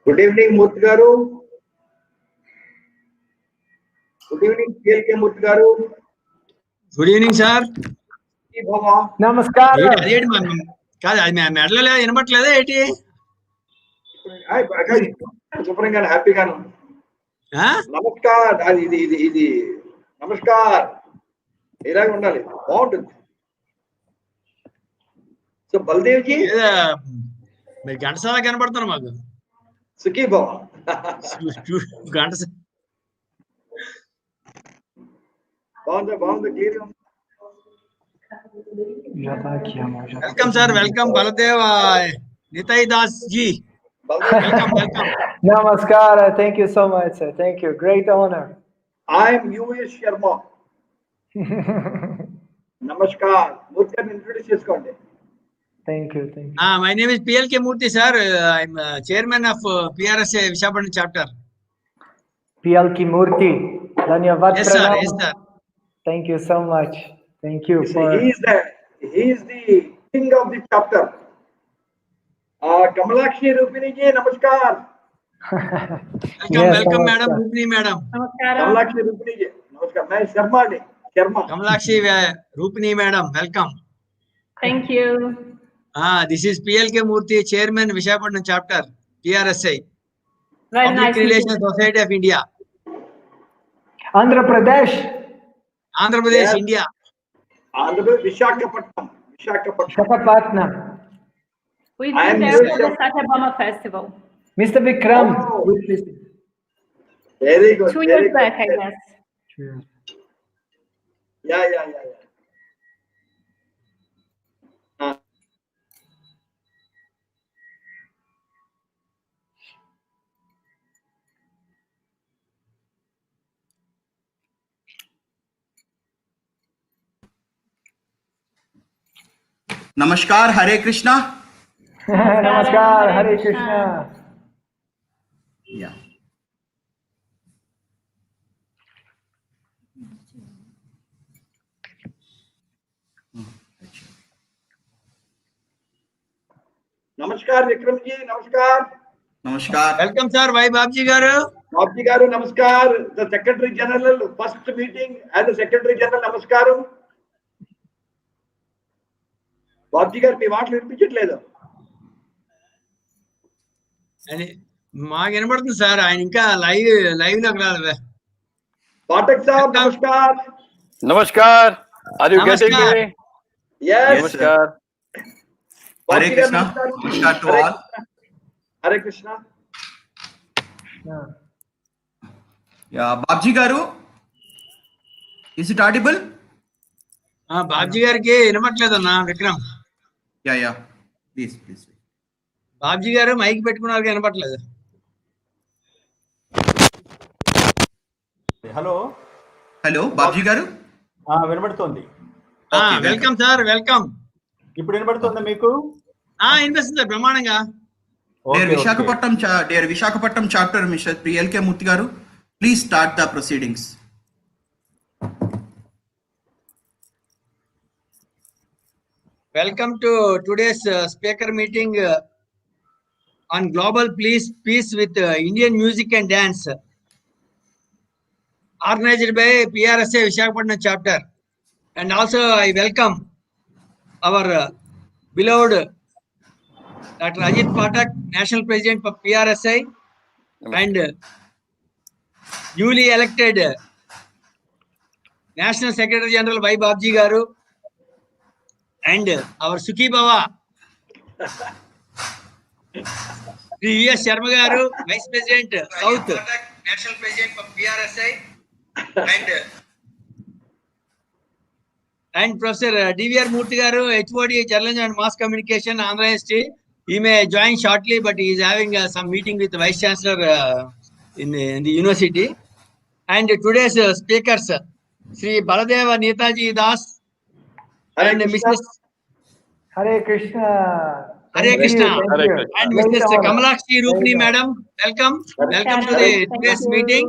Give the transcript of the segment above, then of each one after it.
Good evening, Murthy garu. Good evening, PLK Murthy garu. Good evening, sir. నమస్కారం. కాదు అది మెడలో వినబట్లేదా ఏంటి? శుభ్రంగా హ్యాపీగాను. నమస్కార్ అది ఇది ఇది ఇది నమస్కార్ ఇలాగ ఉండాలి, బాగుంటుంది. సో బల్దేవ్ జీ మీరు ఘంటసాల కనబడతారు మాకు. సుఖీ భవ. ఘంటసాల బాగుంది clear. Welcome sir, welcome Baladev Nitai Das ji. Welcome. Namaskar. Thank you so much, sir. Thank you. Great honor. I am U.S. Sharma. Namaskar. Murthy introduce చేసుకోండి. Thank you. My name is PLK Murthy, sir. I'm chairman of PRSA Visakhapatnam chapter. PLK Murthy. Dhanyavad. Yes, sir. Yes, sir. Thank you so much. Thank you for. He is the king of the chapter. Kamalakshi Rupini ji, namaskar. Welcome, madam. Rupini madam. Namaskar. Kamalakshi Rupini ji, namaskar. मैं Sharma ji, Sharma. Kamalakshi Rupini madam, welcome. Thank you. This is PLK Murthy, chairman Visakhapatnam chapter, PRSI. Very Public nice. Relations Society of India. Andhra Pradesh. Yes. India. Andhra Pradesh, Visakhapatnam. Visakhapatnam. We've been there for the Satyabama festival. Mr. Vikram. Very good. 2 years back, I guess. Yeah. नमस्कार, हरे Krishna. Namaskar. Hare Krishna. Yeah. नमस्कार विक्रम जी, नमस्कार. नमस्कार. Welcome, sir. Why Babji garu? Babji garu, namaskar. The Secretary General, first meeting as the Secretary General, namaskaram. Babji గారు మీ మాటలు వినిపించట్లేదు. మాకు వినపడుతుంది sir, ఆయన ఇంకా లైవ్ లోకి రాలేదు. Pathak sir namaskar. Namaskar. Are you getting me? Yes. Namaskar. Hare Krishna. Namaskar to all. Hare Krishna. Yeah, Babji garu, is it audible? Babji గారికి వినపట్లేదన్నా విక్రమ్. Yeah. Please. బాబ్జీ గారు మైక్ పెట్టుకున్నారు, వినపట్లేదు. హలో బాబ్జీ గారు. వినబడుతోంది. Welcome sir, welcome. ఇప్పుడు వినబడుతుందా మీకు? వినిపిస్తుంది బ్రహ్మాండంగా. Dear Visakhapatnam chapter, Mr. PLK Murthy garu, please start the proceedings. Welcome to today's speaker meeting on global peace with Indian music and dance, organized by PRSA Visakhapatnam chapter. And also I welcome our beloved Dr. Ajit Pathak, National President for PRSI, and newly elected National Secretary General Y. Babji garu, and our Sukhi Baba, U.S. Sharma garu, Vice President South, National President for PRSI, and Professor D.V.R. Murthy garu, HOD Journalism and Mass Communication, Andhra University. He may join shortly, but he is having some meeting with the Vice Chancellor in the university. And today's speakers, Sri Baladeva Netaji Das, and Mrs. Hare Krishna. Hare Krishna. Hare Krishna. And Mrs. Kamalakshi Rupini madam, welcome to the today's meeting.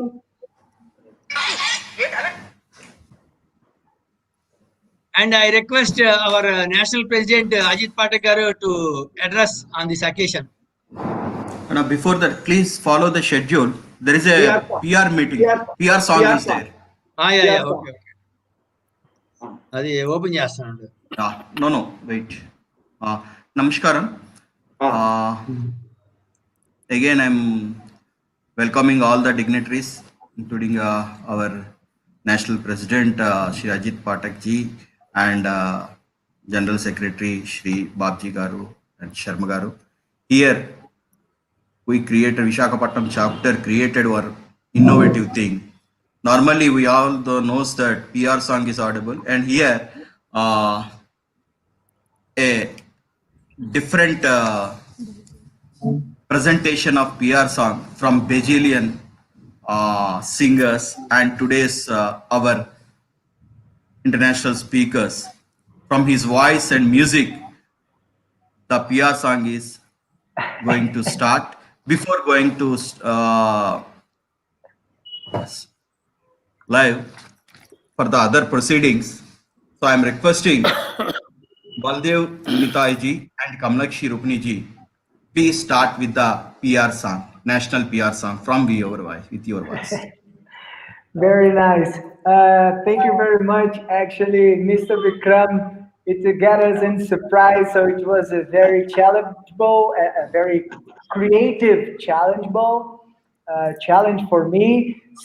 And I request our National President Ajit Pathak garu to address on this occasion. Now, before that, please follow the schedule. There is a PR meeting. PR song is there. Okay అది open చేస్తానండి. No, wait. Namaskaram. Again, I'm welcoming all the dignitaries, including our National President, Shri Ajit Patak ji, and General Secretary, Shri Babji Garu and Sharma Garu. Here, we created Visakhapatnam chapter, created our innovative thing. Normally, we all knows that PR song is audible, and here, a different presentation of PR song from bajillion singers and today's our international speakers. From his voice and music, the PR song is going to start. Before going to live for the other proceedings, so I am requesting Baldev Nitai ji and Kamlakshi Rupni ji, please start with the PR song, national PR song from with your voice. Very nice. Thank you very much. Actually, Mr. Vikram, it got us in surprise, so it was a very challengeable, a very creative challenge for me.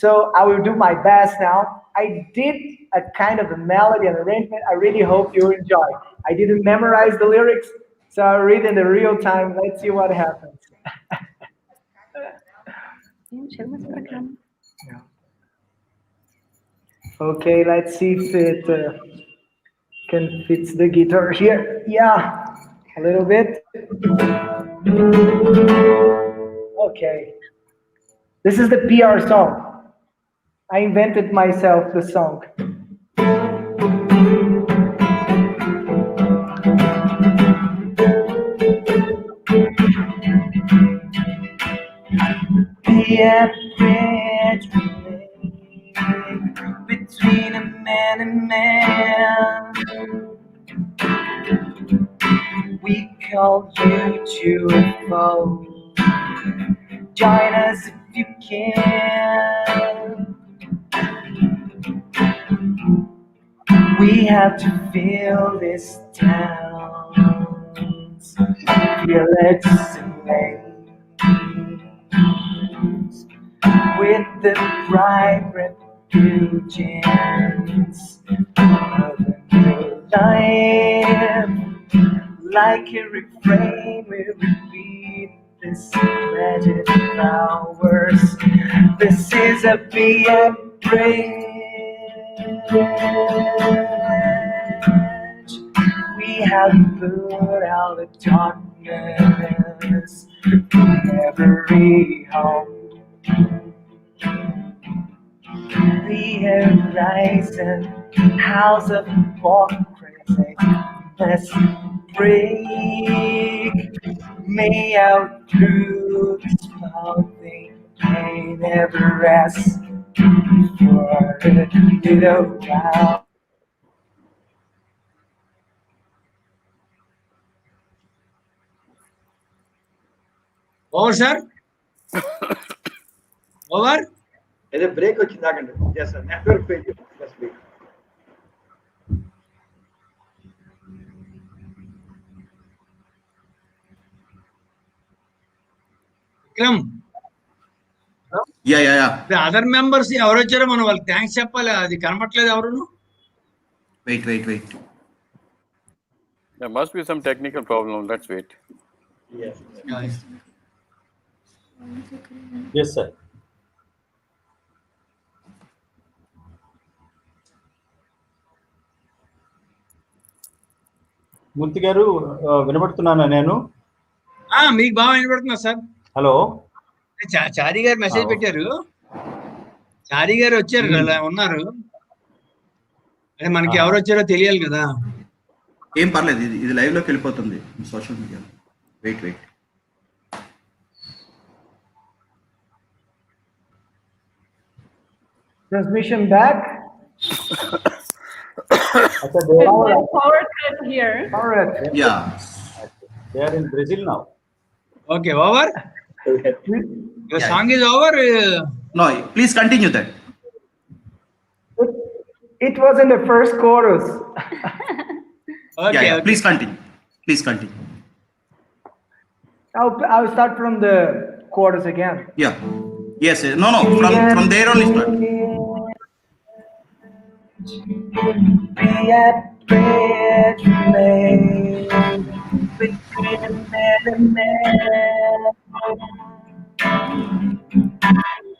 So I will do my best now. I did a kind of a melody and arrangement. I really hope you enjoy. I didn't memorize the lyrics, so I'll read in the real time. Let's see what happens. Okay, let's see if it can fit the guitar here. Yeah, a little bit. Okay. This is the PR song. I invented myself the song. Be a bridge between a man and man. We call you UFO. Join us if you can. We have to fill this town's villages and lanes with the bright refulgence of a new life. Like a refrain, we repeat this magic hours. This is a BM bridge. We have put out the darkness in every home. The horizon, house of hypocrisy. Let's break me out through this clothing. I never asked for it to go down. Over, sir. Over. ఏదో break వచ్చింది ఆగండి. Yes sir, network page just wait. Vikram, Yeah. Other members ఎవరు వచ్చారో మనం వాళ్ళకి thanks చెప్పాలి. అది కనపట్లేదు ఎవరును. Wait. There must be some technical problem. Let's wait. Yes. Yes, sir. మూర్తి గారు వినపడుతున్నానా నేను? మీకు బాగా వినపడుతున్నా సార్. హలో, చారి గారు మెసేజ్ పెట్టారు. చారి గారు వచ్చారు కదా, ఉన్నారు. అదే మనకి ఎవరు వచ్చారో తెలియాలి కదా. ఏం పర్లేదు, ఇది లైవ్ లోకి వెళ్ళిపోతుంది social media. Wait Transmission back. There's a power cut here. All right. Yeah. they are in Brazil now. Okay, over. Your Yeah. song is over. No, please continue that. It was in the first chorus. Okay, Yeah. okay. Please continue. Please continue. I'll start from the chorus again. Yeah. Yes. No. From there on, start. Be at bridge made between man and man.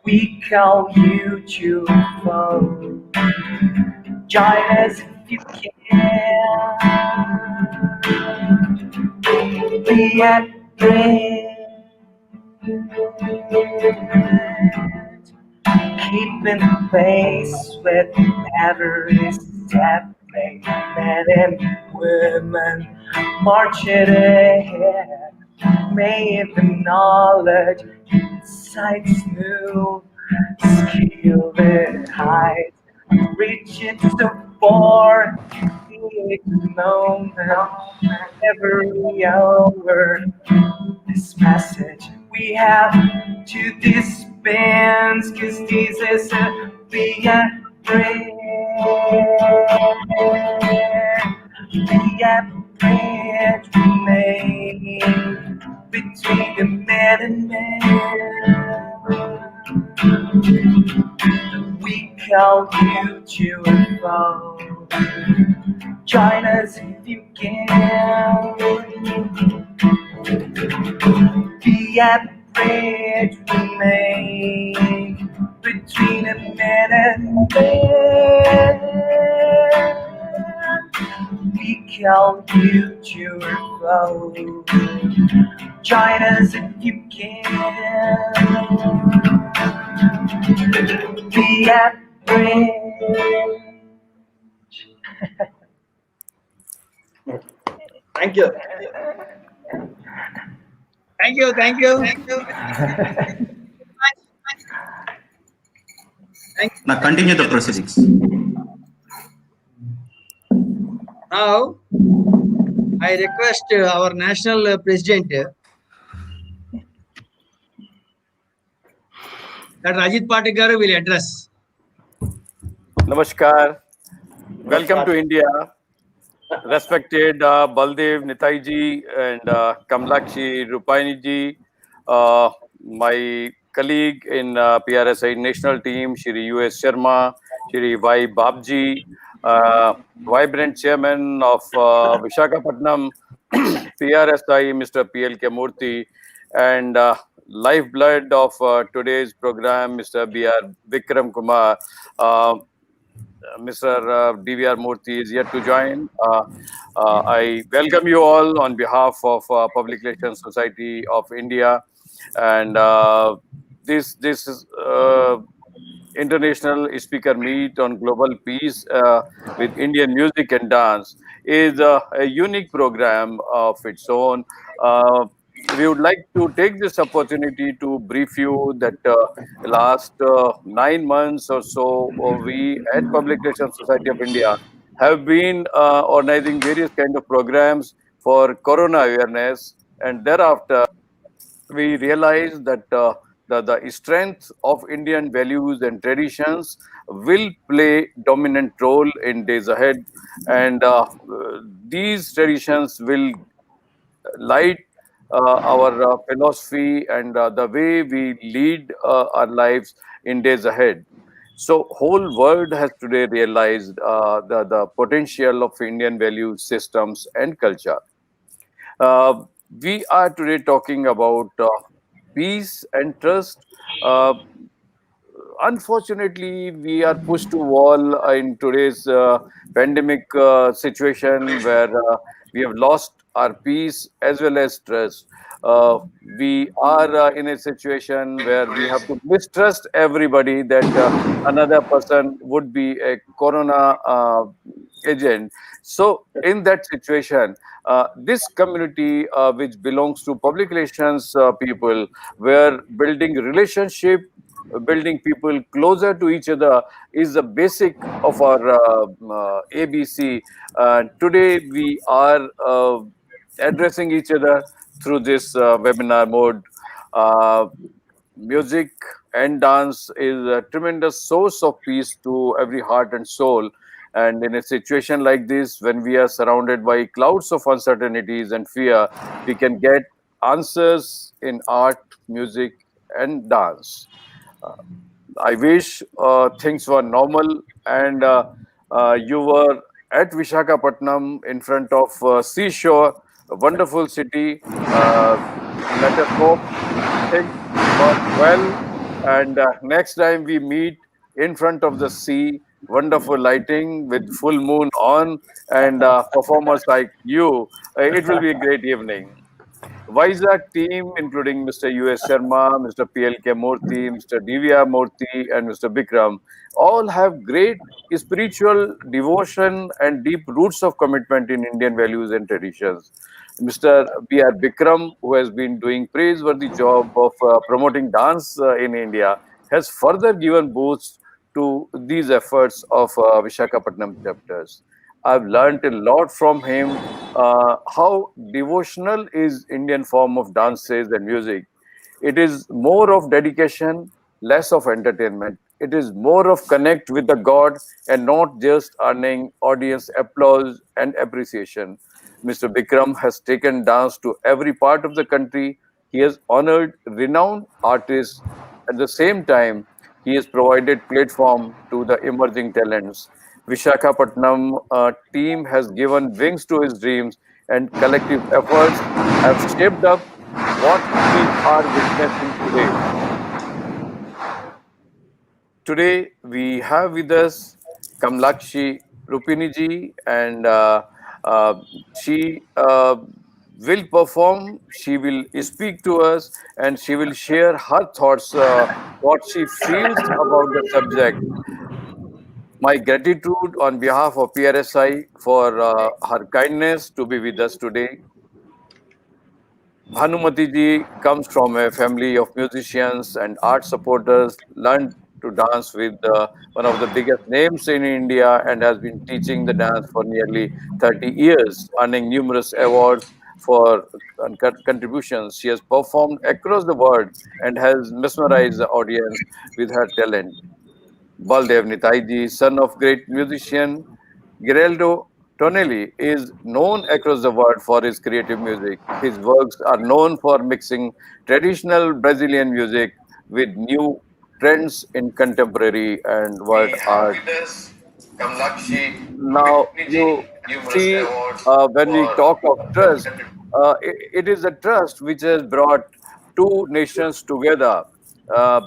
We call you to phone. Join us if you can. Be at bridge. Keeping pace with every step, men and women marching ahead. May the knowledge, insights, new skill that hides, reaching so far, known every hour. This message we have to dispense, cause this is a big bridge. Be a bridge remain between the man and man. We call you to and fro. Join us if you can. Be a bridge remain between a man and man. We call you to and fro. Join us if you can. Be a bridge. Thank you. Thank you. Thank you. Now continue the proceedings. Now, I request our national president, that Ajit Pathak garu will address. Namaskar. Welcome to India. Respected Baldev, Nitaiji, and Kamlakshi, Rupaini ji, my colleague in PRSI national team, Shri U.S. Sharma, Shri Y. Babji, vibrant chairman of Visakhapatnam, PRSI, Mr. P.L.K. Murthy, and lifeblood of today's program, Mr. B.R. Vikram Kumar. Mr. DVR Murthy is yet to join. I welcome you all on behalf of Public Relations Society of India, and this is international speaker meet on global peace with Indian music and dance is a unique program of its own. We would like to take this opportunity to brief you that last 9 months or so, we at Public Relations Society of India have been organizing various kind of programs for corona awareness, and thereafter we realized that the strength of Indian values and traditions will play dominant role in days ahead, and these traditions will light our philosophy and the way we lead our lives in days ahead. So whole world has today realized the potential of Indian values, systems and culture. We are today talking about peace and trust. Unfortunately, we are pushed to wall in today's pandemic situation where we have lost our peace as well as trust. We are in a situation where we have to mistrust everybody that another person would be a corona agent. So in that situation, this community which belongs to public relations people, were building relationship, building people closer to each other is the basic of our ABC. Today we are addressing each other through this webinar mode. Music and dance is a tremendous source of peace to every heart and soul. And in a situation like this, when we are surrounded by clouds of uncertainties and fear, we can get answers in art, music, and dance. I wish things were normal and you were at Vishakhapatnam in front of seashore, a wonderful city. Let us hope things work well, and next time we meet in front of the sea, wonderful lighting with full moon on and performers like you, it will be a great evening. Vizag team, including Mr. U.S. Sharma, Mr. PLK Murthy, Mr. Divya Murthy, and Mr. Bikram, all have great spiritual devotion and deep roots of commitment in Indian values and traditions. Mr. B.R. Bikram, who has been doing praiseworthy job of promoting dance in India, has further given boost to these efforts of Vishakhapatnam chapters. I've learned a lot from him how devotional is Indian form of dances and music. It is more of dedication, less of entertainment. It is more of connect with the God and not just earning audience applause and appreciation. Mr. Bikram has taken dance to every part of the country. He has honored renowned artists. At the same time, he has provided platform to the emerging talents. Vishakhapatnam team has given wings to his dreams, and collective efforts have shaped up what we are witnessing today. Today, we have with us Kamlakshi Rupiniji, and she will perform, she will speak to us, and she will share her thoughts, what she feels about the subject. My gratitude on behalf of PRSI for her kindness to be with us today. Bhanumati ji comes from a family of musicians and art supporters, learned to dance with one of the biggest names in India and has been teaching the dance for nearly 30 years, earning numerous awards for contributions. She has performed across the world and has mesmerized the audience with her talent. Baldev Nitaiji, son of great musician Geraldo Tonelli, is known across the world for his creative music. His works are known for mixing traditional Brazilian music with new trends in contemporary and world art. Now, you see, when we talk of trust, it is a trust which has brought two nations together. Uh,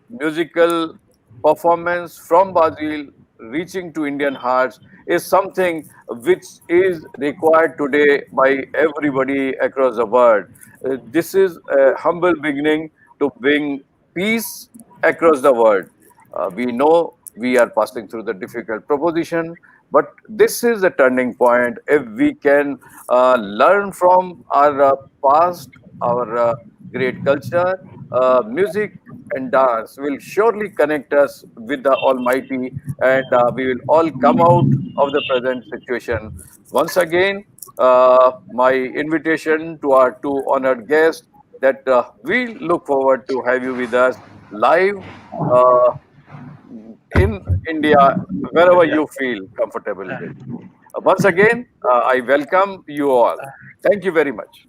Musical performance from Brazil reaching to Indian hearts is something which is required today by everybody across the world. This is a humble beginning to bring peace across the world. We know we are passing through the difficult proposition, but this is a turning point. If we can learn from our past, our great culture, music and dance will surely connect us with the Almighty, and we will all come out of the present situation. Once again, my invitation to our two honored guests that we look forward to have you with us live in India, wherever you feel comfortable with. Once again, I welcome you all. Thank you very much.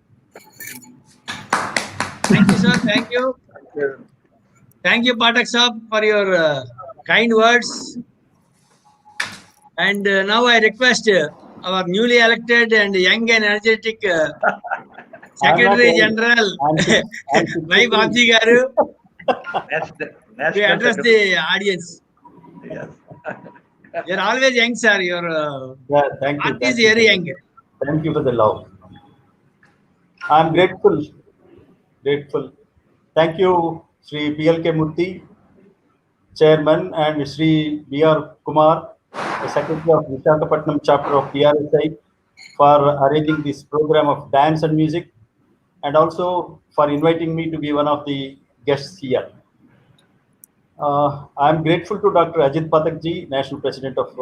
Thank you, sir. Thank you. Thank you, Patak Saab, for your kind words. And now I request our newly elected and young and energetic Secretary General, Bhai Babji Garu, to address the audience. Yes. You're always young, sir. Your Yeah, thank you. heart is very young. Thank you for the love. I'm grateful. Grateful. Thank you, Sri PLK Murthy, Chairman, and Sri B.R. Kumar, the Secretary of Vishakhapatnam chapter of PRSI, for arranging this program of dance and music, and also for inviting me to be one of the guests here. I'm grateful to Dr. Ajit Patak ji, National President of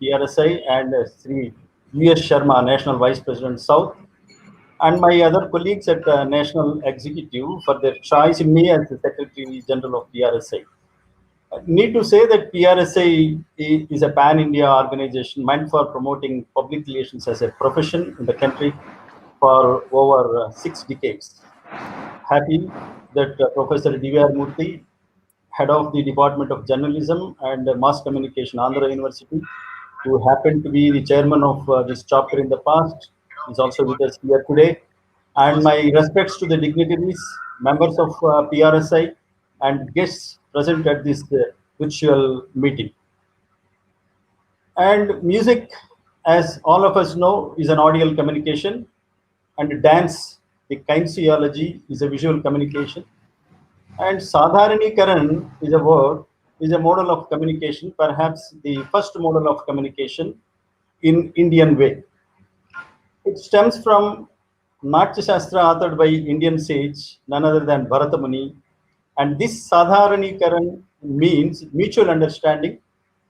PRSI, and Sri U.S. Sharma, National Vice President South, and my other colleagues at the National Executive for their choice in me as the Secretary General of PRSI. I need to say that PRSI is a pan-India organization meant for promoting public relations as a profession in the country for over 6 decades. Happy that Professor D.V.R. Murthy, head of the Department of Journalism and Mass Communication, Andhra University, who happened to be the chairman of this chapter in the past, is also with us here today. And my respects to the dignitaries, members of PRSI, and guests present at this virtual meeting. And music, as all of us know, is an audio communication, and dance, the kinesiology, is a visual communication. And Sadharanikaran is a word, is a model of communication, perhaps the first model of communication in Indian way. It stems from Natya Shastra authored by Indian sage, none other than Bharata Muni. And this Sadharanikaran means mutual understanding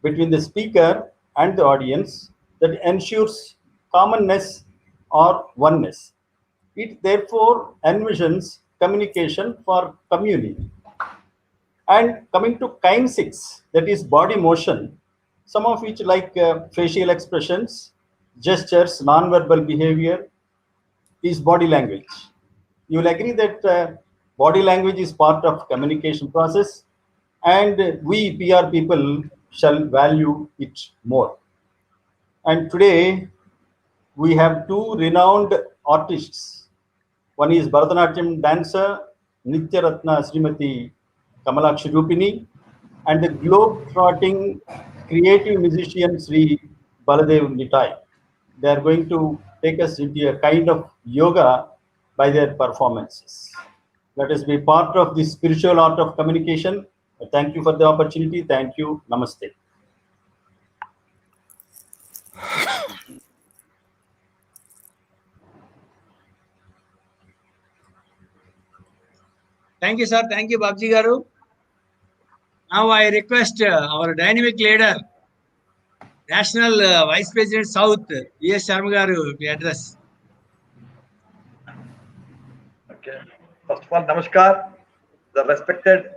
between the speaker and the audience that ensures commonness or oneness. It therefore envisions communication for community. And coming to kinesics, that is body motion, some of which like facial expressions, gestures, non-verbal behavior is body language. You will agree that body language is part of communication process, and we PR people shall value it more. And today we have two renowned artists. One is Bharatanatyam dancer Nitya Ratna Srimati Kamalakshi Rupini, and the globe-trotting creative musician Sri Baladev Nitai. They are going to take us into a kind of yoga by their performances. Let us be part of the spiritual art of communication. Thank you for the opportunity. Thank you. Namaste. Thank you, sir. Thank you, Babji Garu. Now I request our dynamic leader, National Vice President South, E.S. Sharma Garu, to address. Okay. First of all, namaskar. The respected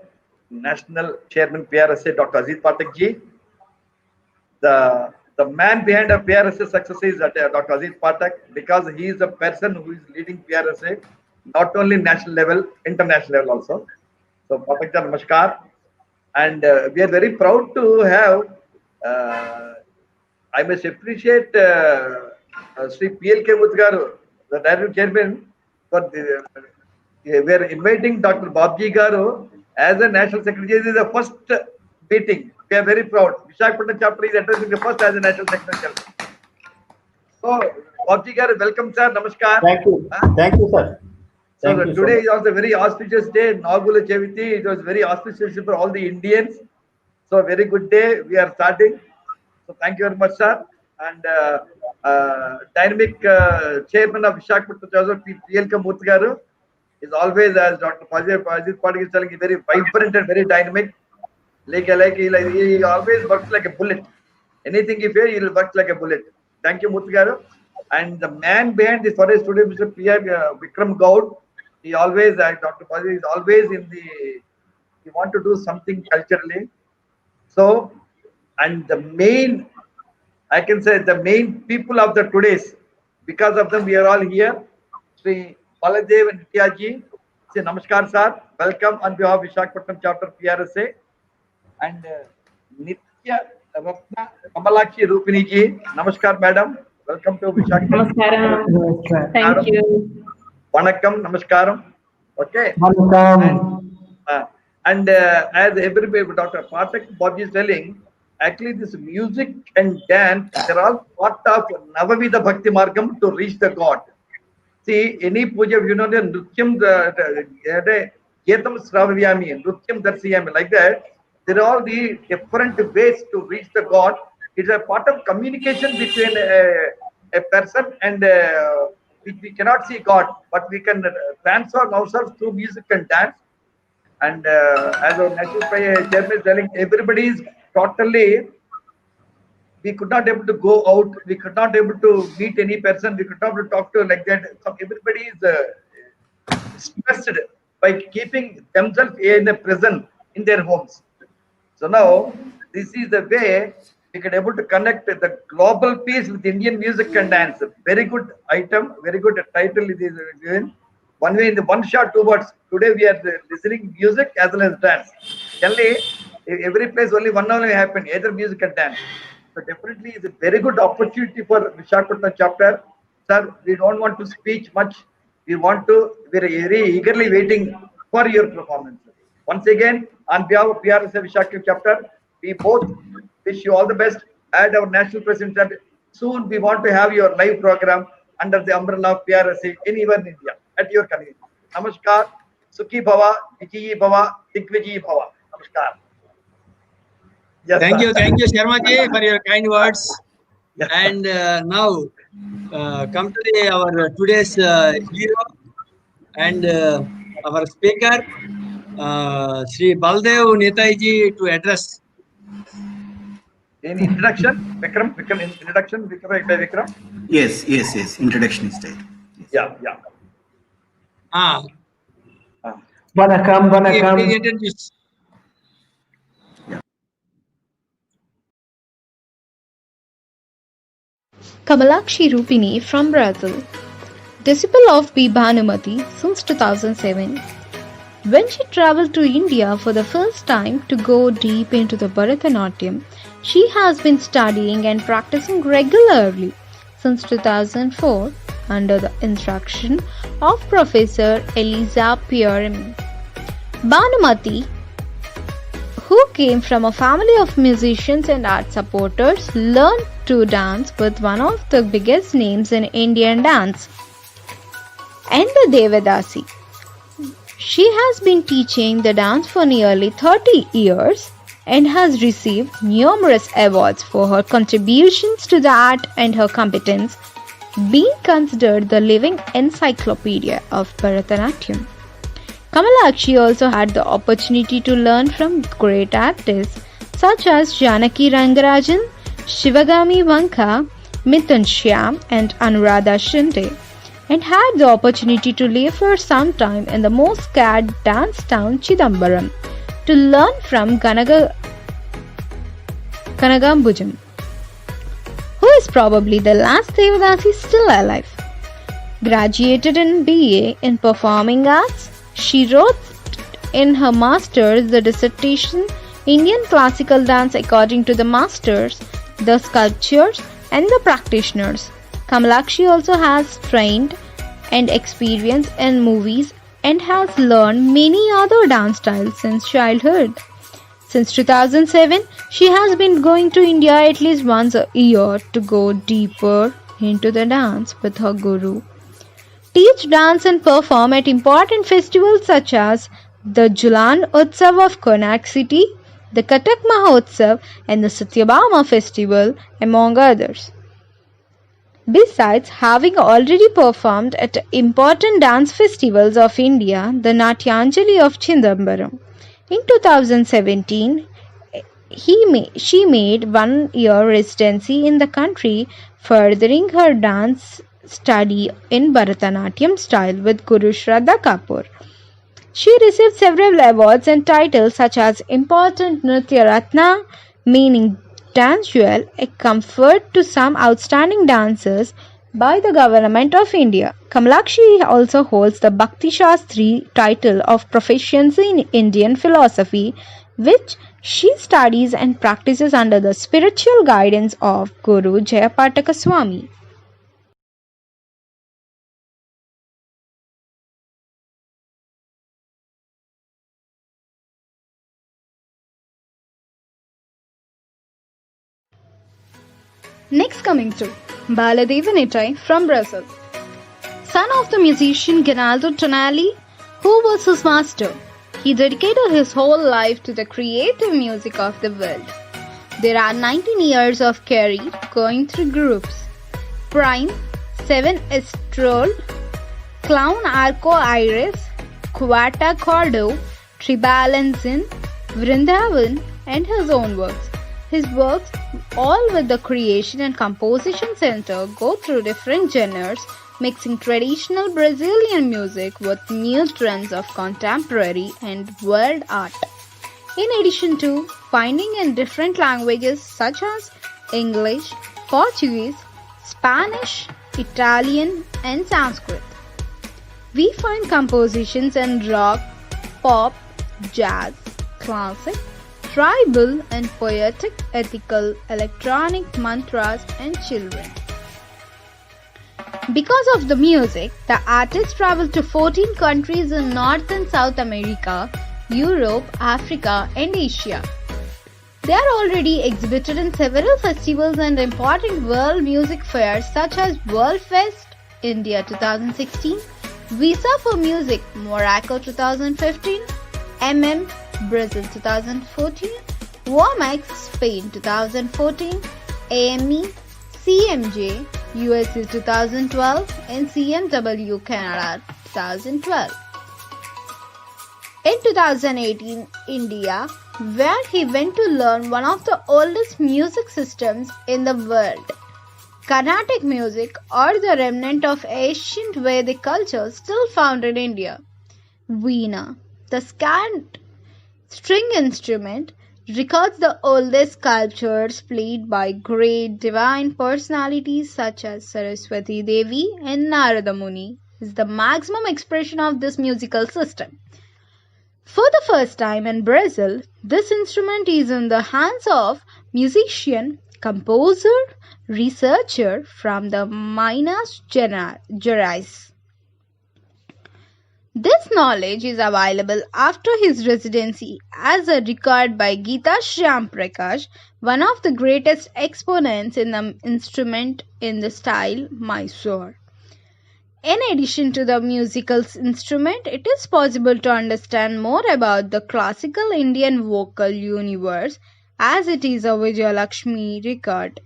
National Chairman PRSA, Dr. Ajit Pathak ji. The man behind the PRSA success is Dr. Ajit Pathak, because he is the person who is leading PRSA, not only national level, international level also. So, Pathak ji, namaskar. And we are very proud to have, I must appreciate Sri PLK Mutgaru, the Director Chairman, for the, we are inviting Dr. Babji Garu as a National Secretary. This is the first meeting. We are very proud. Visakhapatnam chapter is addressing the first as a National Secretary. So, Babji Garu, welcome, sir. Namaskar. Thank you. Thank you, sir. So today is also a very auspicious day, Nagula Chaviti. It was very auspicious for all the Indians. So very good day. We are starting. So thank you very much, sir. And dynamic chairman of Visakhapatnam, PLK Murthy Garu, is always, as Dr. Ajit Pathak is telling, very vibrant and very dynamic. He always works like a bullet. Anything he feels, he will work like a bullet. Thank you, Murthy Garu. And the man behind this for us today, Mr. P.R. Vikram Gaud, he always, Dr. Pathak is always in the, he want to do something culturally. So, and the main, I can say the main people of the today's, because of them we are all here. Sri Baladev and Nityaji, say namaskar sir, welcome on behalf of Visakhapatnam chapter PRSA. And Nitya Ratna Kamalakshi Rupini ji, namaskar madam, welcome to Visakhapatnam. Namaskaram. Thank you. Vanakkam, namaskaram. Okay. And as everybody, Dr. Pathak Babji is telling, actually this music and dance, they're all part of Navavida Bhakti Margam to reach the God. See, any puja, you know, the Nrutyam, Getam Sravayami, Nrutyam Darsiyami, like that, there are all the different ways to reach the God. It's a part of communication between a person and we cannot see God, but we can transform ourselves through music and dance. And as our national chairman is telling, everybody is totally we could not able to go out. We could not able to meet any person. We could not able to talk to like that. So everybody is stressed by keeping themselves in a prison in their homes. So now this is the way we can able to connect the global peace with Indian music and dance. Very good item, very good title. It is given. One way in the one shot, two words. Today we are listening music as well as dance. Generally, every place only one only happen, either music and dance. So definitely it's a very good opportunity for Visakhapatnam chapter. Sir, we don't want to speak much. We are very eagerly waiting for your performance. Once again, on behalf of PRS Visakhapatnam chapter, we both wish you all the best. And our national president said, soon we want to have your live program under the umbrella of PRSA anywhere in India at your convenience. Namaskar. Sukhi Bhava, Vijayi Bhava, Digvijayi Bhava. Namaskar. Yes, Thank sir. you, Sharma ji, for your kind words. And now come to our today's hero and our speaker, Sri Baldev Netai ji, to address. In introduction, Vikram, introduction, Vikram. Yes. Introduction is there. Yeah. Vanakkam. Please introduce. Kamalakshi Rupini from Brazil, disciple of B. Bhanumati since 2007. When she travelled to India for the first time to go deep into the Bharatanatyam, she has been studying and practicing regularly since 2004 under the instruction of Professor Eliza Pierami. Bhanumati, who came from a family of musicians and art supporters, learned to dance with one of the biggest names in Indian dance, Enda Devadasi. She has been teaching the dance for nearly 30 years and has received numerous awards for her contributions to the art and her competence, being considered the living encyclopedia of Bharatanatyam. Kamalakshi also had the opportunity to learn from great artists such as Janaki Rangarajan, Shivagami Vanka, Mithun Shyam and Anuradha Shinde, and had the opportunity to live for some time in the most scared dance town Chidambaram to learn from Kanagambujam, who is probably the last Devadasi still alive. Graduated in BA in Performing Arts, she wrote in her master's the dissertation Indian Classical Dance according to the masters, the sculptors and the practitioners. Kamalakshi also has trained and experience in movies and has learned many other dance styles since childhood. Since 2007, she has been going to India at least once a year to go deeper into the dance with her guru, teach dance and perform at important festivals such as the Julan Utsav of Konark City, the Kathak Mahotsav and the Satyabhama Festival, among others. Besides having already performed at important dance festivals of India, the Natyanjali of Chidambaram. In 2017, she made 1 year residency in the country, furthering her dance study in Bharatanatyam style with Guru Shraddha Kapoor. She received several awards and titles such as Important Nritya Ratna, meaning Dance Jewel, a comfort to some outstanding dancers by the Government of India. Kamalakshi also holds the Bhakti Shastri title of Proficiency in Indian Philosophy, which she studies and practices under the spiritual guidance of Guru Jayapataka Swami. Next coming to Baladevan Netai from Brazil. Son of the musician Ginaldo Tonelli, who was his master, he dedicated his whole life to the creative music of the world. There are 19 years of career going through groups: Prime, Seven Estrol, Clown Arco Iris, Quata Cordo, Tribalanzin, Vrindavan, and his own works. His works all with the Creation and Composition Center go through different genres, mixing traditional Brazilian music with new trends of contemporary and world art. In addition to finding in different languages such as English, Portuguese, Spanish, Italian, and Sanskrit. We find compositions in rock, pop, jazz, classic, tribal, and poetic, ethical, electronic, mantras, and children. Because of the music, the artists traveled to 14 countries in North and South America, Europe, Africa, and Asia. They are already exhibited in several festivals and important world music fairs such as WorldFest, India 2016, Visa for Music, Morocco 2015, Brazil 2014, WOMAX, Spain 2014, AME, CMJ, USA 2012, and CMW, Canada 2012. In 2018, India, where he went to learn one of the oldest music systems in the world, Carnatic music, or the remnant of ancient Vedic culture still found in India. Veena, the scant string instrument, records the oldest sculptures played by great divine personalities such as Saraswati Devi and Narada Muni, is the maximum expression of this musical system. For the first time in Brazil, this instrument is in the hands of musician, composer, researcher from the Minas Gerais. This knowledge is available after his residency as a record by Geeta Shyam Prakash, one of the greatest exponents in the instrument in the style Mysore. In addition to the musical instrument, it is possible to understand more about the classical Indian vocal universe as it is a Vijayalakshmi record.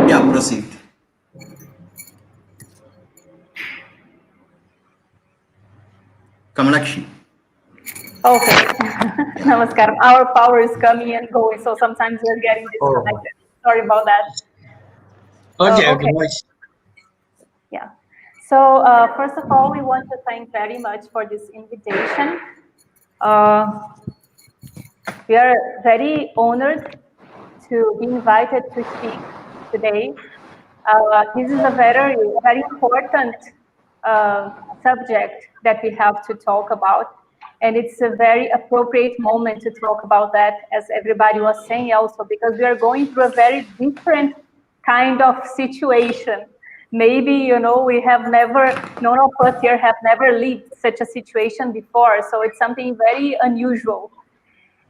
Yeah, proceed. Kamalakshi. Okay. Namaskaram. Our power is coming and going, so sometimes we're getting disconnected. Sorry about that. Okay. Yeah. So first of all, we want to thank very much for this invitation. We are very honored to be invited to speak today. This is a very, very important subject that we have to talk about. And it's a very appropriate moment to talk about that, as everybody was saying also, because we are going through a very different kind of situation. Maybe, you know, we have never, none of us here have never lived such a situation before. So it's something very unusual.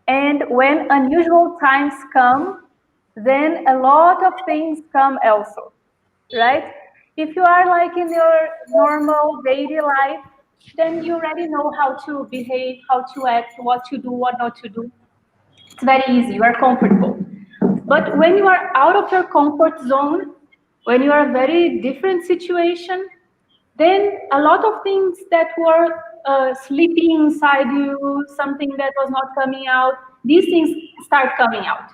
And when unusual times come, then a lot of things come also, right? If you are like in your normal daily life, then you already know how to behave, how to act, what to do, what not to do. It's very easy, you are comfortable. But when you are out of your comfort zone, when you are in a very different situation, then a lot of things that were sleeping inside you, something that was not coming out, these things start coming out.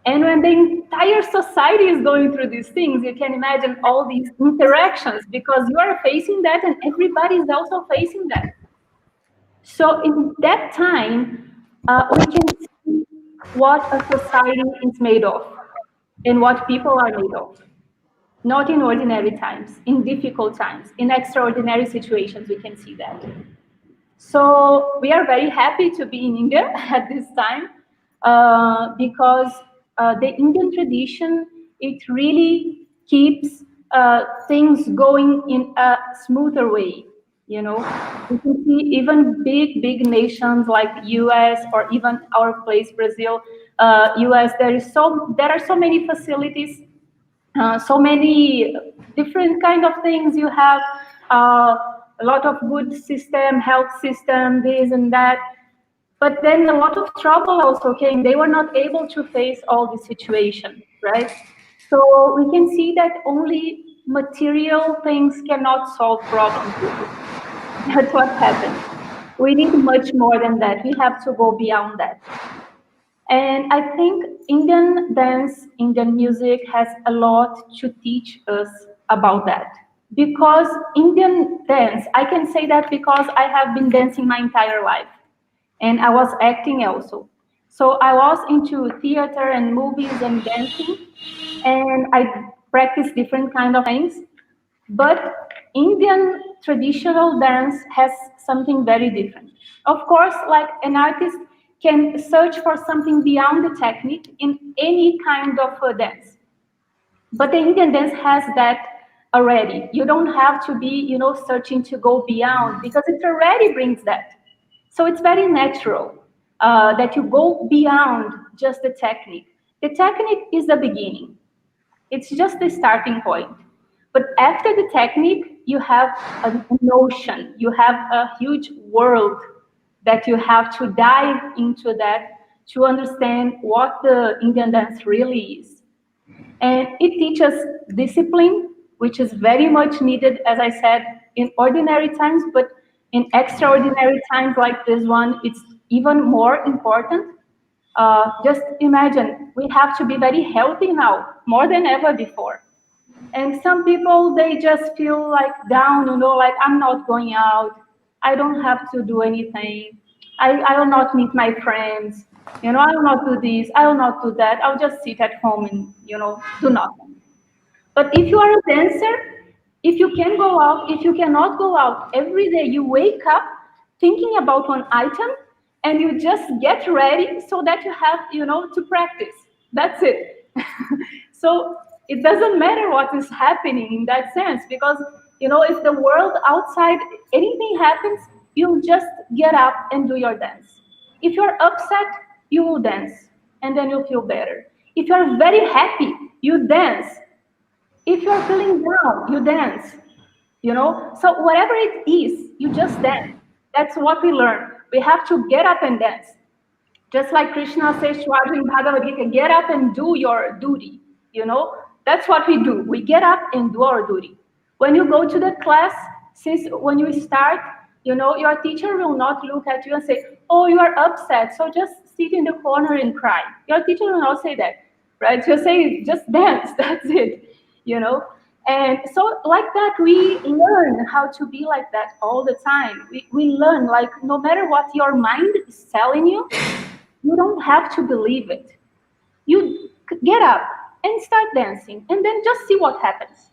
And when the entire society is going through these things, you can imagine all these interactions, because you are facing that and everybody is also facing that. So in that time, we can see what a society is made of and what people are made of. Not in ordinary times, in difficult times, in extraordinary situations, we can see that. So we are very happy to be in India at this time, because the Indian tradition, it really keeps things going in a smoother way. You know, you can see even big nations like US or even our place Brazil, US. There are so many facilities, so many different kind of things. You have a lot of good system, health system, this and that. But then a lot of trouble also came. They were not able to face all the situation, right? So we can see that only material things cannot solve problems. That's what happened. We need much more than that. We have to go beyond that. And I think Indian dance, Indian music has a lot to teach us about that. Because Indian dance, I can say that because I have been dancing my entire life. And I was acting also. So I was into theater and movies and dancing, and I practiced different kind of things. But Indian traditional dance has something very different. Of course, like an artist can search for something beyond the technique in any kind of dance. But the Indian dance has that already. You don't have to be, searching to go beyond because it already brings that. So it's very natural that you go beyond just the technique. The technique is the beginning. It's just the starting point. But after the technique, you have an ocean. You have a huge world that you have to dive into that to understand what the Indian dance really is. And it teaches discipline, which is very much needed, as I said, in ordinary times, but in extraordinary times like this one, it's even more important. Just imagine, we have to be very healthy now, more than ever before. And some people, they just feel like down, like I'm not going out. I don't have to do anything. I will not meet my friends. I will not do this. I will not do that. I'll just sit at home and, do nothing. But if you are a dancer, if you can go out, if you cannot go out, every day you wake up thinking about one item and you just get ready so that you have, to practice. That's it. So it doesn't matter what is happening in that sense because, if the world outside, anything happens, you just get up and do your dance. If you're upset, you will dance and then you'll feel better. If you're very happy, you dance. If you're feeling down, you dance, So whatever it is, you just dance. That's what we learn. We have to get up and dance. Just like Krishna says to Arjuna in Bhagavad Gita, get up and do your duty, That's what we do. We get up and do our duty. When you go to the class, when you start, your teacher will not look at you and say, oh, you are upset, so just sit in the corner and cry. Your teacher will not say that, right? She'll say, just dance, that's it. And so like that, we learn how to be like that all the time. We learn, like, no matter what your mind is telling you, you don't have to believe it. You get up and start dancing, and then just see what happens,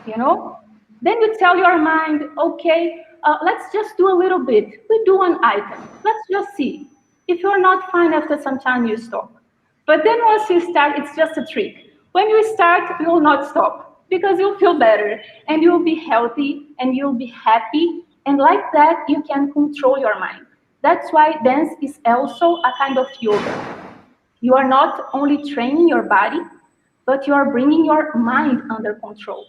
Then you tell your mind, okay, let's just do a little bit. We do an item. Let's just see. If you're not fine after some time, you stop. But then once you start, it's just a trick. When you start, you will not stop because you'll feel better and you'll be healthy and you'll be happy. And like that, you can control your mind. That's why dance is also a kind of yoga. You are not only training your body, but you are bringing your mind under control.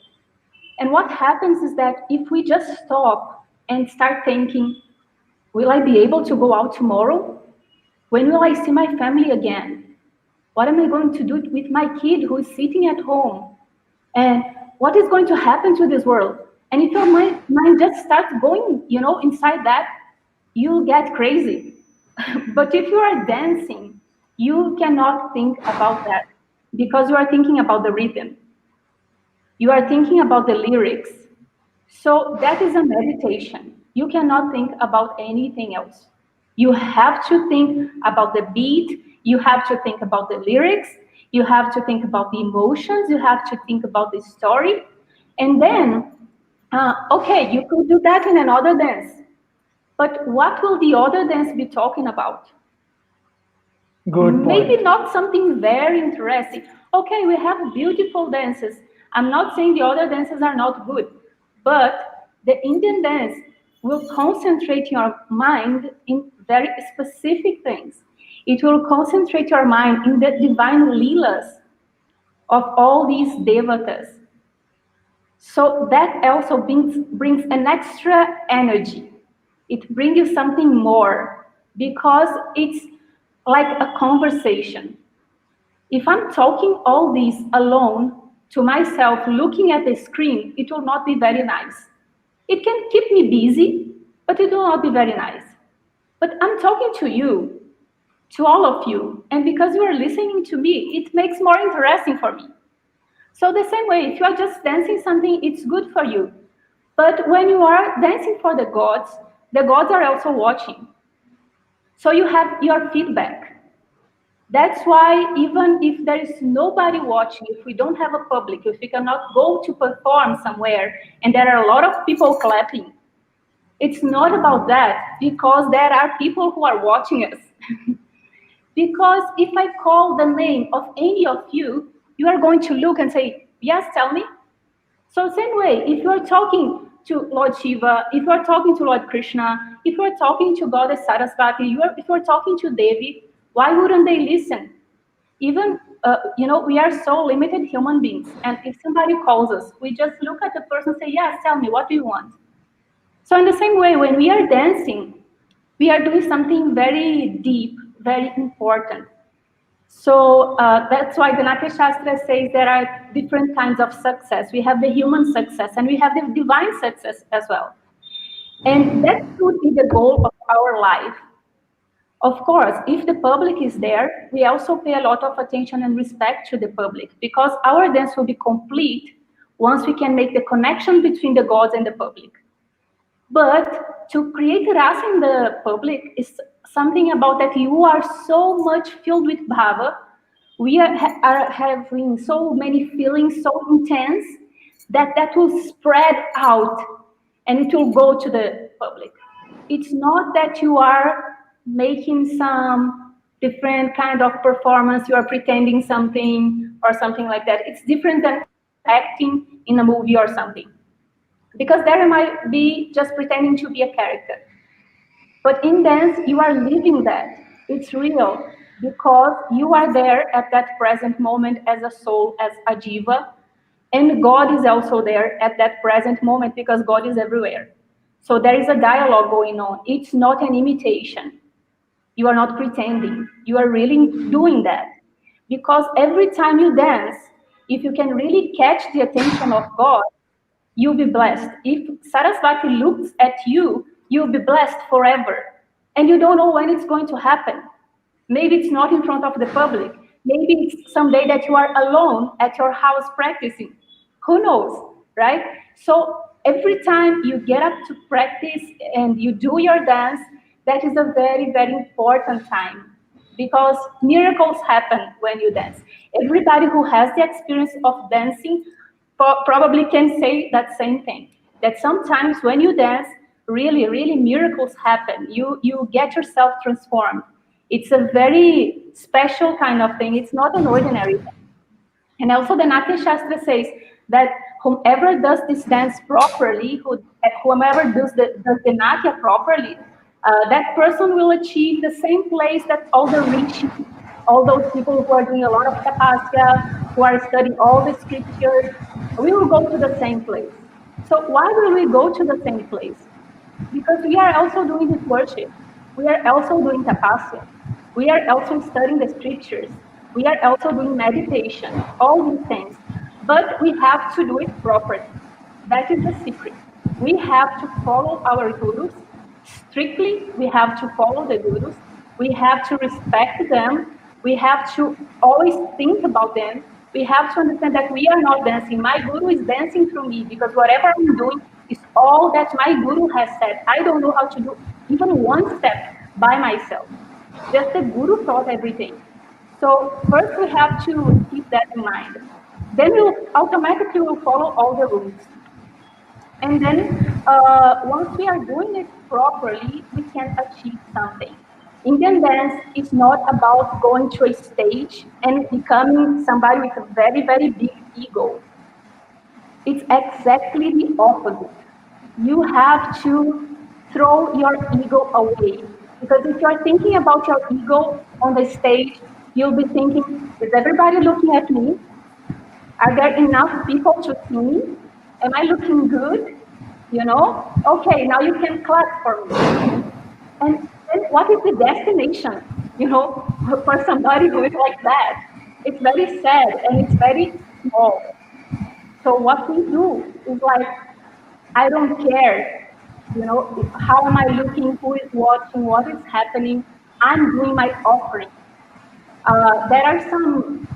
And what happens is that if we just stop and start thinking, will I be able to go out tomorrow? When will I see my family again? What am I going to do with my kid who is sitting at home? And what is going to happen to this world? And if your mind just starts going, inside that, you get crazy. But if you are dancing, you cannot think about that because you are thinking about the rhythm. You are thinking about the lyrics. So that is a meditation. You cannot think about anything else. You have to think about the beat. You have to think about the lyrics. You have to think about the emotions. You have to think about the story. And then, okay, you could do that in another dance. But what will the other dance be talking about? Good point. Maybe not something very interesting. Okay, we have beautiful dances. I'm not saying the other dances are not good, but the Indian dance will concentrate your mind in very specific things. It will concentrate your mind in the divine leelas of all these devatas. So that also brings an extra energy. It brings you something more because it's like a conversation. If I'm talking all these alone to myself, looking at the screen, it will not be very nice. It can keep me busy, but it will not be very nice. But I'm talking to you, to all of you, and because you are listening to me, it makes more interesting for me. So the same way, if you are just dancing something, it's good for you. But when you are dancing for the gods are also watching. So you have your feedback. That's why even if there is nobody watching, if we don't have a public, if we cannot go to perform somewhere, and there are a lot of people clapping, it's not about that, because there are people who are watching us. Because if I call the name of any of you, you are going to look and say, yes, tell me. So same way, if you are talking to Lord Shiva, if you are talking to Lord Krishna, if you are talking to Goddess Sarasvati, if you are talking to Devi, why wouldn't they listen? Even, we are so limited human beings. And if somebody calls us, we just look at the person and say, yes, tell me, what do you want? So in the same way, when we are dancing, we are doing something very deep, very important. So that's why the Natya Shastra says there are different kinds of success. We have the human success and we have the divine success as well. And that should be the goal of our life. Of course, if the public is there, we also pay a lot of attention and respect to the public, because our dance will be complete once we can make the connection between the gods and the public. But to create rasa in the public is something about that you are so much filled with bhava. We are having so many feelings so intense that will spread out and it will go to the public. It's not that you are making some different kind of performance, you are pretending something or something like that. It's different than acting in a movie or something. Because there might be just pretending to be a character. But in dance, you are living that. It's real, because you are there at that present moment as a soul, as a jiva, and God is also there at that present moment, because God is everywhere. So there is a dialogue going on. It's not an imitation. You are not pretending. You are really doing that. Because every time you dance, if you can really catch the attention of God, you'll be blessed. If Sarasvati looks at you, you'll be blessed forever. And you don't know when it's going to happen. Maybe it's not in front of the public. Maybe it's someday that you are alone at your house practicing. Who knows, right? So every time you get up to practice and you do your dance, that is a very, very important time, because miracles happen when you dance. Everybody who has the experience of dancing probably can say that same thing, that sometimes when you dance, really, really miracles happen. You get yourself transformed. It's a very special kind of thing. It's not an ordinary thing. And also the Natya Shastra says that whomever does this dance properly, whomever does the Natya properly, that person will achieve the same place that all the rich, all those people who are doing a lot of tapasya, who are studying all the scriptures, we will go to the same place. So why will we go to the same place? Because we are also doing this worship. We are also doing tapasya. We are also studying the scriptures. We are also doing meditation, all these things. But we have to do it properly. That is the secret. We have to follow our gurus strictly. We have to follow the gurus. We have to respect them. We have to always think about them. We have to understand that we are not dancing. My guru is dancing through me, because whatever I'm doing is all that my guru has said. I don't know how to do even one step by myself. Just the guru taught everything. So first we have to keep that in mind. Then we'll automatically follow all the rules. And then once we are doing it properly, we can achieve something. Indian dance is not about going to a stage and becoming somebody with a very, very big ego. It's exactly the opposite. You have to throw your ego away. Because if you're thinking about your ego on the stage, you'll be thinking, is everybody looking at me? Are there enough people to see me? Am I looking good? You know? Okay, now you can clap for me. And then what is the destination? You know, for somebody who is like that? It's very sad and it's very small. So what we do is like, I don't care, you know, how am I looking, who is watching, what is happening. I'm doing my offering. There are some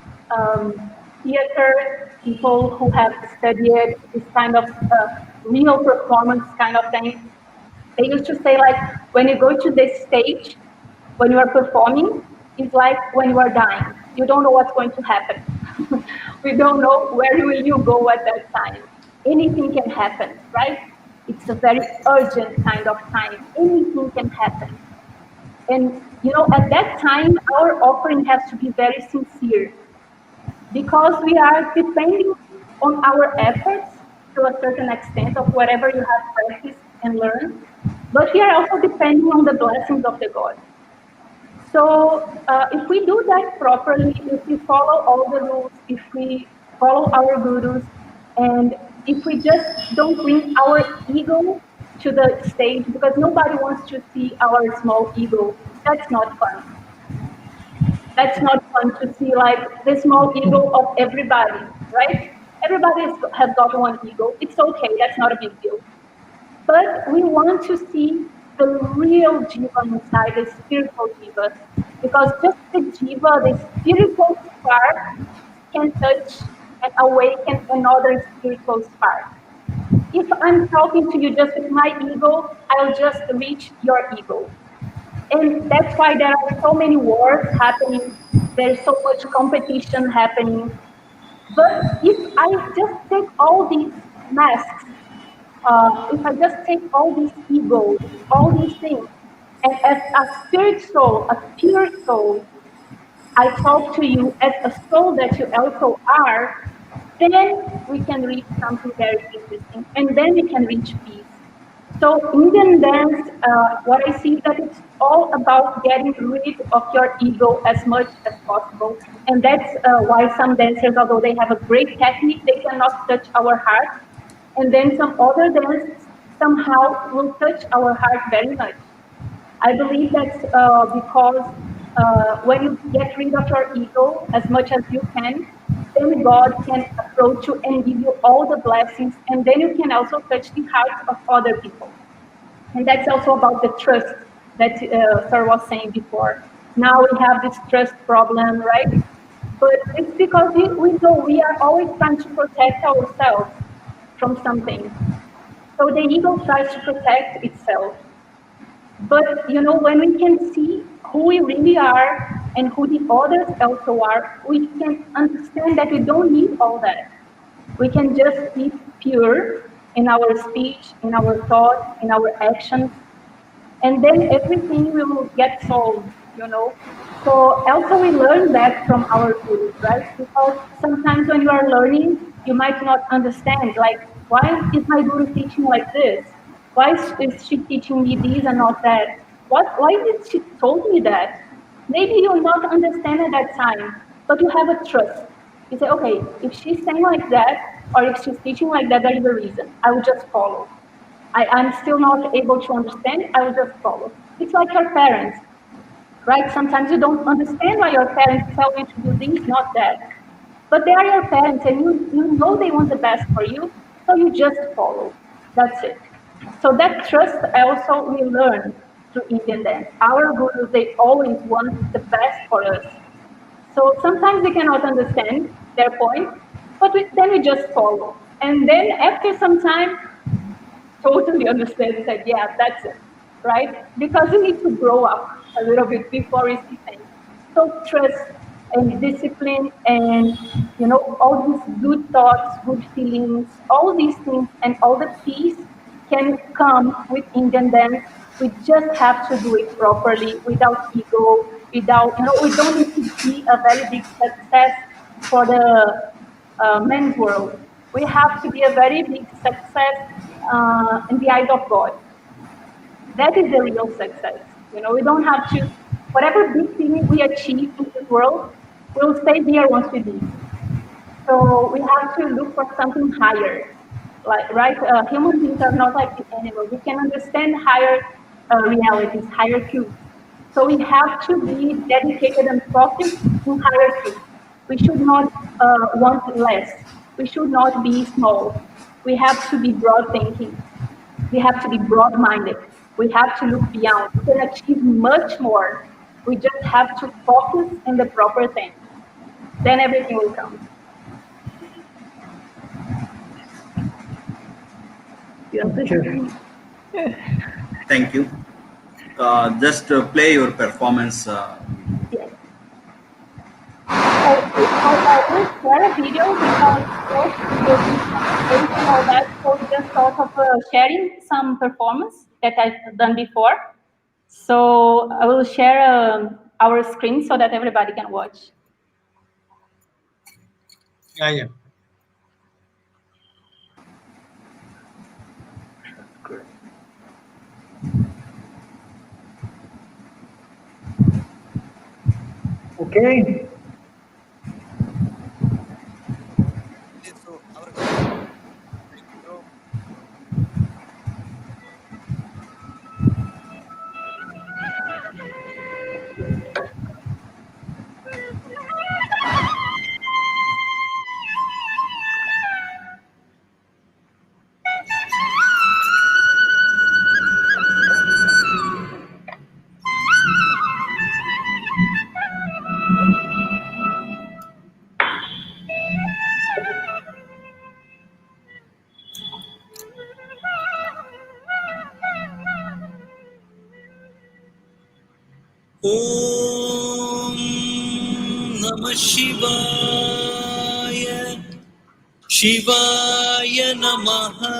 theater people who have studied this kind of real performance kind of thing. They used to say like, when you go to the stage, when you are performing, it's like when you are dying. You don't know what's going to happen. We don't know where will you go at that time. Anything can happen, right? It's a very urgent kind of time. Anything can happen. And you know, at that time, our offering has to be very sincere because we are depending on our efforts to a certain extent of whatever you have practiced and learned, but we are also depending on the blessings of the God. So if we do that properly, if we follow all the rules, if we follow our gurus, and if we just don't bring our ego to the stage, because nobody wants to see our small ego, that's not fun. That's not fun to see like the small ego of everybody, right? Everybody has got one ego. It's okay, that's not a big deal. But we want to see the real Jiva inside, the spiritual Jiva. Because just the Jiva, the spiritual spark, can touch and awaken another spiritual spark. If I'm talking to you just with my ego, I'll just reach your ego. And that's why there are so many wars happening. There's so much competition happening. But if I just take all these masks, if I just take all these egos, all these things, and as a spirit soul, a pure soul, I talk to you as a soul that you also are, then we can reach something very interesting, and then we can reach peace. So Indian dance, what I see that it's all about getting rid of your ego as much as possible. And that's why some dancers, although they have a great technique, they cannot touch our heart. And then some other dances somehow will touch our heart very much. I believe that's because when you get rid of your ego as much as you can, then God can approach you and give you all the blessings, and then you can also touch the hearts of other people. And that's also about the trust that Sir was saying before. Now we have this trust problem, right? But it's because we know we are always trying to protect ourselves from something. So the ego tries to protect itself. But you know, when we can see who we really are and who the others also are, we can understand that we don't need all that. We can just be pure in our speech, in our thoughts, in our actions, and then everything will get solved, you know. So also we learn that from our gurus, right? Because sometimes when you are learning, you might not understand, like, why is my guru teaching like this? Why is she teaching me this and not that? Why did she told me that? Maybe you'll not understand at that time, but you have a trust. You say, okay, if she's saying like that, or if she's teaching like that, there is a reason. I will just follow. I'm still not able to understand, I will just follow. It's like your parents, right? Sometimes you don't understand why your parents tell you to do this, not that. But they are your parents and you know they want the best for you, so you just follow. That's it. So that trust also we learn through Indian dance. Our gurus, they always want the best for us. So sometimes we cannot understand their point, but then we just follow. And then after some time, totally understand and said, yeah, that's it, right? Because we need to grow up a little bit before we see things. So trust and discipline and, you know, all these good thoughts, good feelings, all these things and all the peace can come with Indian dance. We just have to do it properly without ego, without, you know, we don't need to be a very big success for the men's world. we have to be a very big success in the eyes of God. That is the real success. You know, we don't have to, whatever big thing we achieve in this world, we'll stay here once we leave. So we have to look for something higher. Like, right? Human beings are not like the animals. We can understand higher realities, higher truths. So we have to be dedicated and focused on higher truths. We should not want less. We should not be small. We have to be broad thinking. We have to be broad-minded. We have to look beyond. We can achieve much more. We just have to focus on the proper thing. Then everything will come. Thank you. Just play your performance. Yes. I will share a video because all that. So we just thought of sharing some performance that I've done before. So I will share our screen so that everybody can watch. Yeah. Okay. Om Namah Shivaya, Shivaya Namaha.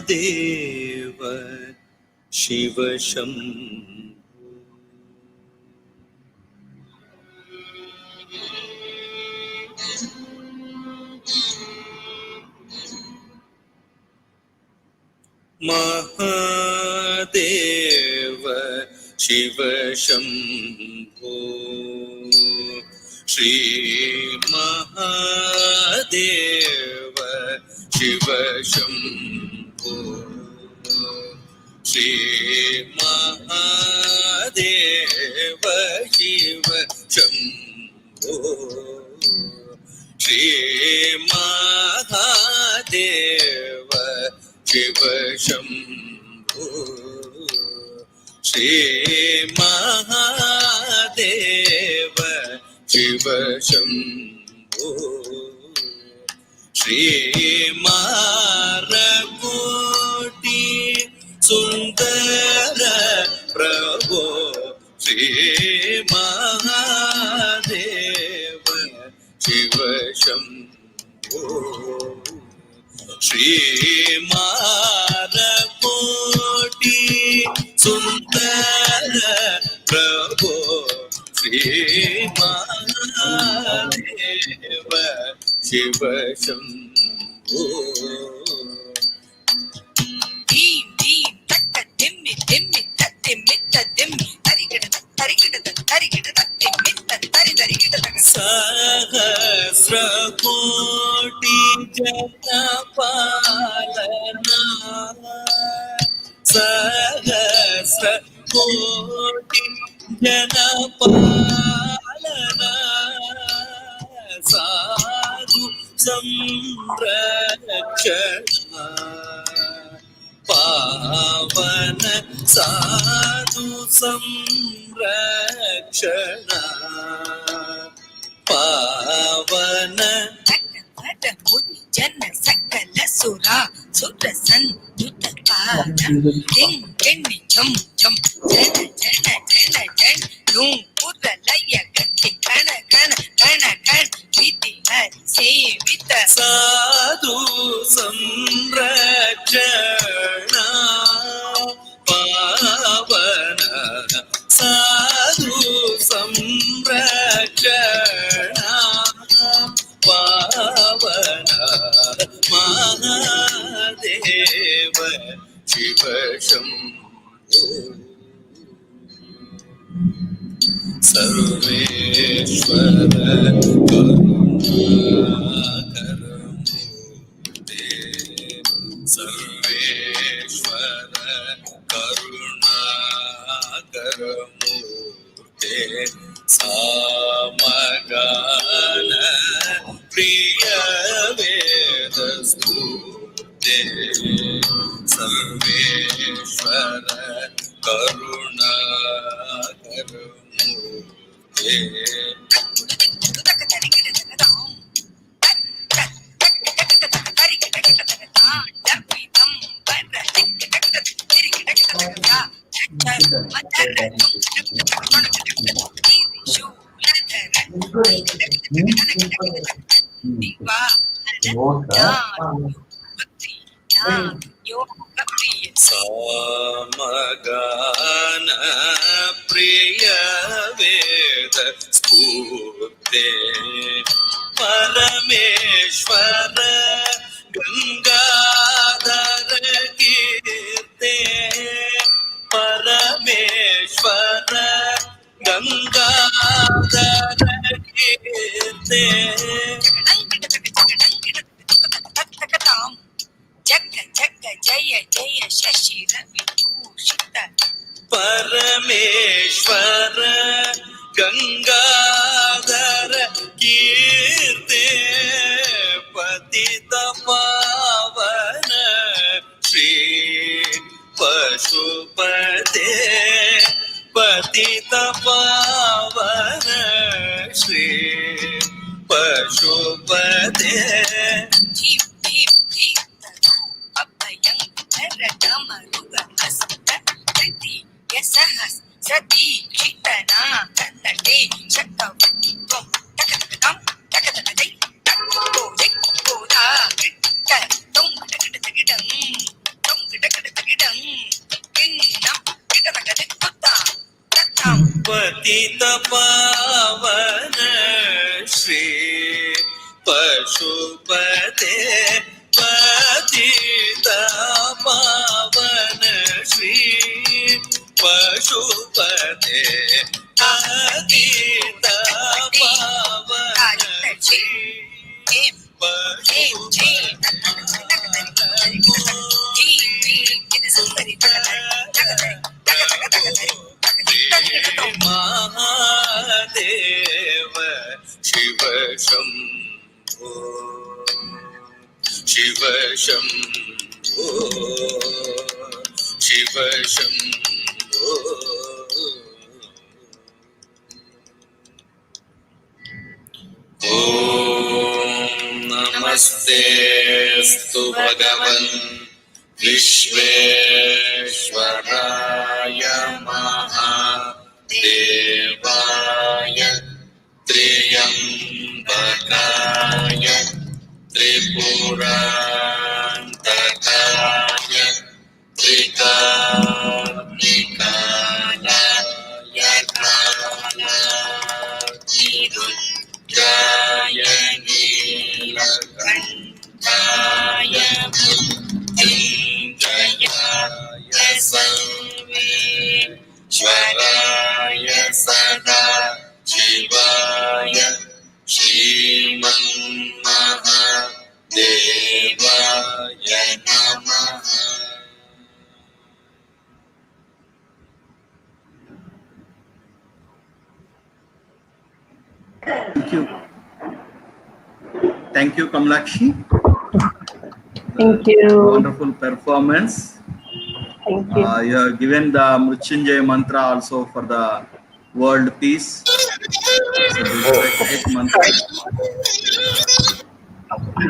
Mahadeva Shiva Shambhu. Mahadeva Shiva Shambho. Shri Mahadeva Shiva Shambho. Shri Mahadeva Shiva Shambho. Shri Mahadeva Shiva Shambho. Shri Mahadeva Shiva Shambho. Shri Marakoti Sundara Prabhu. Shri Mahadeva Shiva Shambho. Shri Marakoti Sundara Prabhu. Shri Mahadeva Shiva Shambho. Deem, deem, taka, dimmi, dimmi, dimmi, dimmi, tarikida, tarikida, tarikida, dimmi, tarikida, Sahasra Koti Janapalana. Sahasra Koti Janapalana. Sadhu Samrakshana. Pavana Sadhu Samrakshana. Pavana Takavada Muni Jana Sakala Sura Sura San Yuta Pada King Kenny Jum Jum Jana Jana Jana Jana Lung Buddha Laya Gatti Kana Kana Kana Kana Viti Hari Se Vita Sadhu Samrakshana. साधु संरक्षणा पावना महादेव शिव शंभो सर्वेश्वर करुणाकरमूर्ते सर्वेश्वर करुणाकरमूर्ते सामगान प्रिय वेदस्तुते सर्वेश्वर करुणाकरमूर्ते सामगान प्रिय वेद स्फूर्ते परमेश्वर गंगाधर कीर्ते परमेश्वर गंगाधर कीर्ते जग जग जय जय शशि रविभूषित परमेश्वर गंगाधर कीर्ते पतित पावन श्री पशुपते पतित पावन श्री पशुपते जीव जीव जीव अभयंकर डमरुग हस्त कृति यशहस सदीक्षितना कन्नडे शतवती त्वं तकतकं तकतकदै तक्कोदे कोदा कृत्त त्वं तकतकदं त्वं तकतकदं किन्नं तकतकदे कुत्ता तक्तं पतित पावन श्री पशुपते पतित पावन श्री पशुपते पतित पावन श्री महादेव शिव शंभो शिव शंभो शिव शंभो ॐ नमस्तेस्तु भगवन् विश्वेश्वराय महादेवाय त्र्यम्बकाय त्रिपुरान्तकाय त्रिकाग्निकालाय कालाग्निरुद्राय नीलकण्ठाय मृत्युञ्जयाय सर्वेश्वराय सदा शिवाय श्रीमन्महादेवाय नमः। Thank you. Thank you, Kamlakshi. Thank you. Wonderful performance. Thank you. You have given the Mrityunjaya mantra also for the world peace. So this is a great mantra.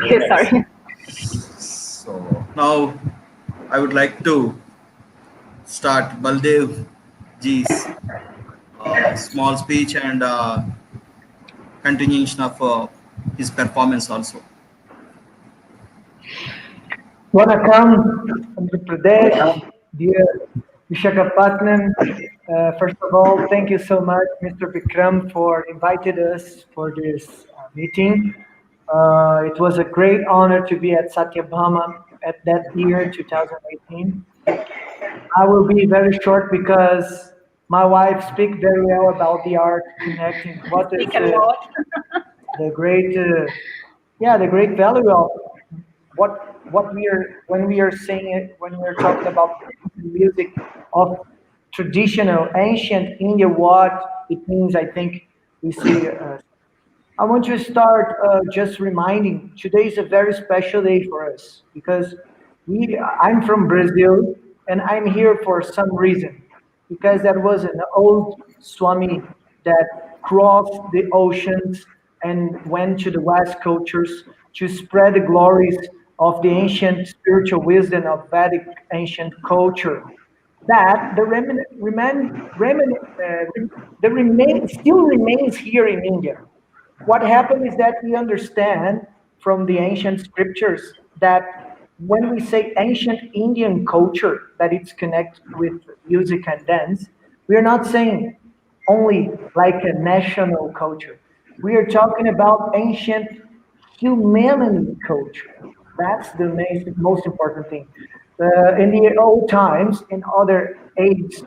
Okay, sorry. So now I would like to start Baldev ji's small speech and continuation of his performance also. Wanna come Andhra Pradesh, dear Vishakhapatnam, first of all, thank you so much, Mr. Vikram, for inviting us for this meeting. It was a great honor to be at Satyabhama at that year, 2018. I will be very short because my wife speaks very well about the art connecting what is Speak a lot. the great, the great value of what we are when we are saying it, when we are talking about music of traditional ancient India, what it means. I think we see. I want to start just reminding today is a very special day for us because I'm from Brazil and I'm here for some reason because there was an old Swami that crossed the oceans and went to the West cultures to spread the glories of the ancient spiritual wisdom of Vedic ancient culture that still remains here in India. What happened is that we understand from the ancient scriptures that when we say ancient Indian culture, that it's connected with music and dance, we are not saying only like a national culture. We are talking about ancient humanity culture. That's the most important thing. In the old times, in other age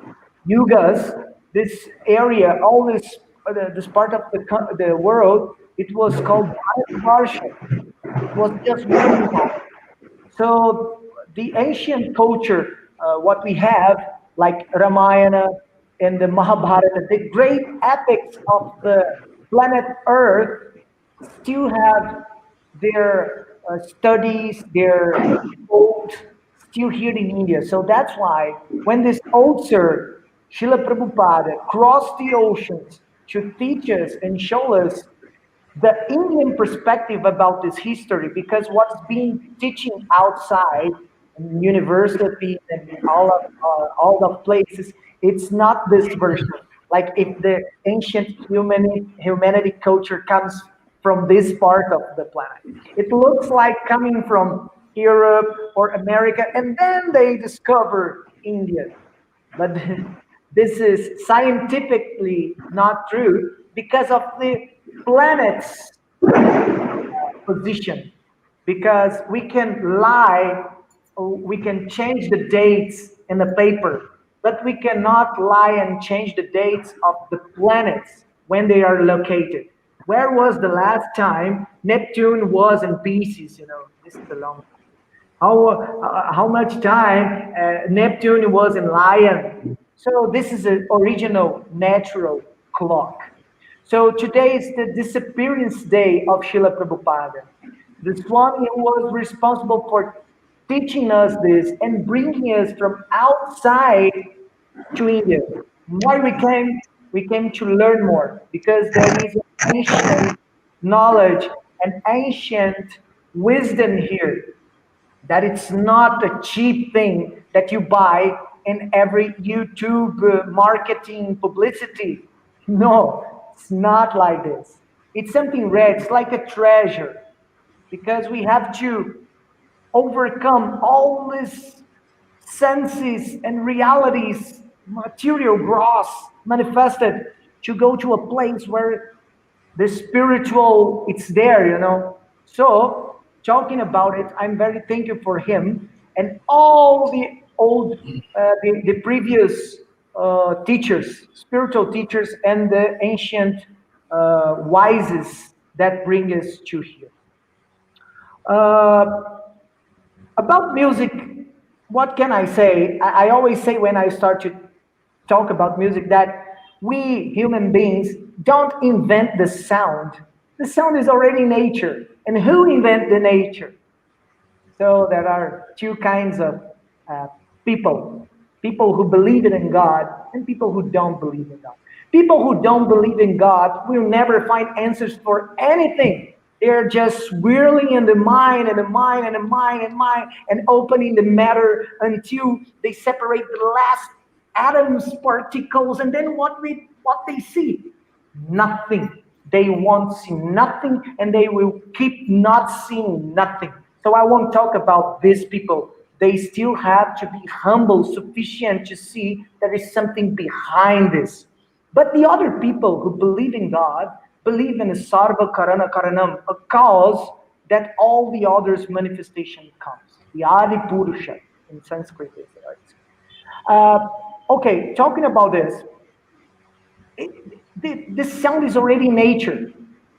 yugas, this area, all this part of the world, it was called Bharatvarsha. It was just one part. So the ancient culture, what we have, like Ramayana and the Mahabharata, the great epics of the planet Earth, still have their studies, their quotes, still here in India. So that's why when this old sir, Srila Prabhupada, crossed the oceans to teach us and show us the Indian perspective about this history, because what's being teaching outside in universities and in all the places, it's not this version. Like if the ancient humanity culture comes from this part of the planet, it looks like coming from Europe or America, and then they discover India. But this is scientifically not true because of the planet's position. Because we can lie, we can change the dates in the paper, but we cannot lie and change the dates of the planets when they are located. Where was the last time Neptune was in Pisces? This is a long. How much time Neptune was in Lion? So this is an original natural clock. So today is the disappearance day of Srila Prabhupada. The Swami was responsible for teaching us this and bringing us from outside to India. Why we came? We came to learn more because there is ancient knowledge and ancient wisdom here that it's not a cheap thing that you buy in every YouTube marketing publicity. No, it's not like this. It's something rare. It's like a treasure because we have to overcome all these senses and realities, material, gross, manifested, to go to a place where the spiritual, it's there. So, talking about it, I'm very thankful for him and all the old, the previous teachers, spiritual teachers, and the ancient wises that bring us to here. About music, what can I say? I always say when I start to talk about music that we human beings don't invent the sound. The sound is already nature. And who invent the nature? So there are two kinds of people. People who believe in God and people who don't believe in God. People who don't believe in God will never find answers for anything. They're just whirling in the mind and the mind and the mind and mind and opening the matter until they separate the last atoms, particles, and then what they see? Nothing. They won't see nothing, and they will keep not seeing nothing. So I won't talk about these people they still have to be humble, sufficient to see there is something behind this. But the other people who believe in God believe in a sarva karana karanam, a cause that all the others manifestation comes. The Adi Purusha in Sanskrit is okay, talking about this, this sound is already in nature.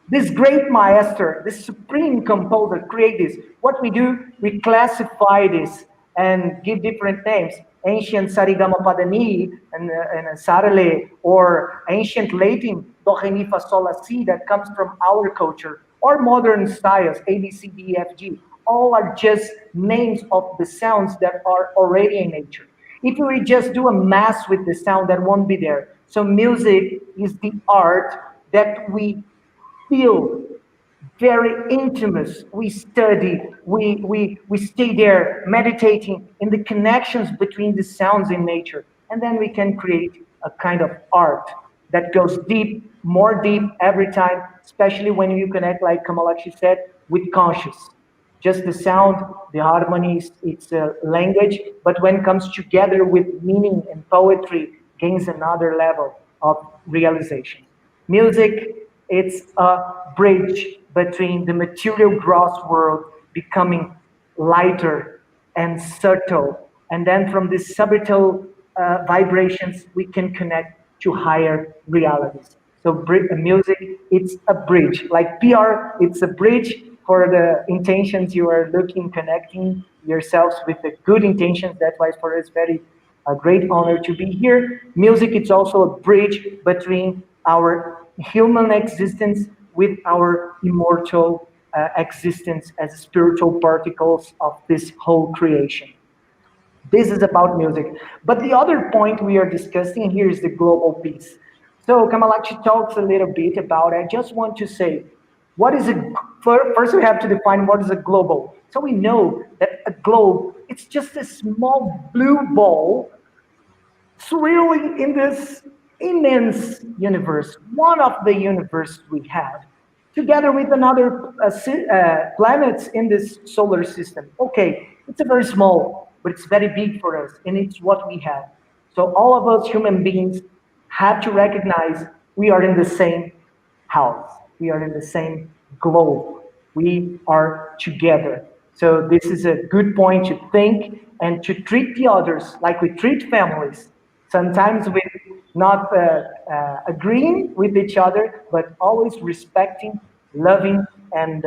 This great master, this supreme composer create this. What we do, we classify this and give different names. Ancient Sarigama Padani and Sarale, or ancient Latin Do Re Mi Fa Sol La Si that comes from our culture, or modern styles A B C D E F G. All are just names of the sounds that are already in nature. If we just do a mass with the sound, that won't be there. So music is the art that we feel very intimate. We study, we stay there meditating in the connections between the sounds in nature. And then we can create a kind of art that goes deep, more deep every time, especially when you connect, like Kamalakshi said, with conscious. Just the sound, the harmony, it's a language, but when it comes together with meaning and poetry, gains another level of realization. Music, it's a bridge between the material gross world becoming lighter and subtle. And then from these subtle vibrations, we can connect to higher realities. So music, it's a bridge. Like PR, it's a bridge for the intentions you are looking, connecting yourselves with the good intentions. That's why for us, a great honor to be here. Music, it's also a bridge between our human existence with our immortal existence as spiritual particles of this whole creation. This is about music. But the other point we are discussing here is the global peace. So Kamalakshi talks a little bit about it. I just want to say, what is first we have to define what is a global. So we know that a globe, it's just a small blue ball swirling in this immense universe, one of the universe we have, together with another planets in this solar system. Okay, it's a very small, but it's very big for us, and it's what we have. So all of us human beings have to recognize we are in the same house. We are in the same globe. We are together. So this is a good point to think and to treat the others like we treat families. Sometimes with not agreeing with each other, but always respecting, loving, and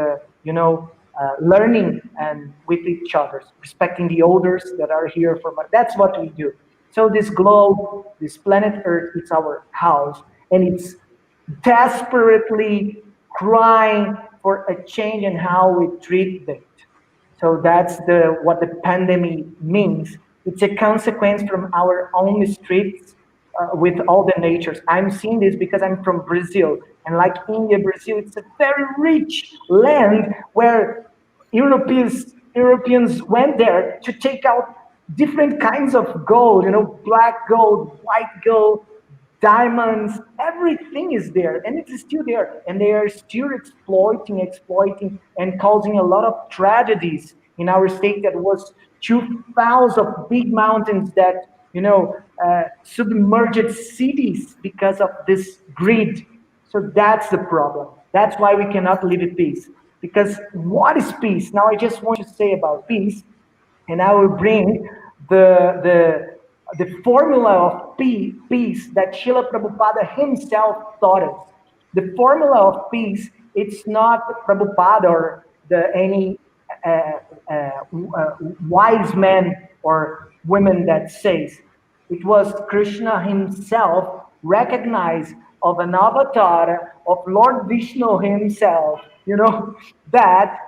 learning and with each other, respecting the elders that are here from us. That's what we do. So this globe, this planet Earth, it's our house, and it's desperately crying for a change in how we treat it. So that's what the pandemic means. It's a consequence from our own streets with all the natures. I'm seeing this because I'm from Brazil, and like India, Brazil, it's a very rich land where Europeans went there to take out different kinds of gold, black gold, white gold, diamonds, everything is there, and it is still there, and they are still exploiting, and causing a lot of tragedies in our state. That was 2,000 big mountains that submerged cities because of this greed. So that's the problem. That's why we cannot live in peace. Because what is peace? Now I just want to say about peace, and I will bring the formula of peace that Srila Prabhupada himself taught us. The formula of peace, it's not Prabhupada or any wise man or women that says. It was Krishna himself recognized of an avatar of Lord Vishnu himself, that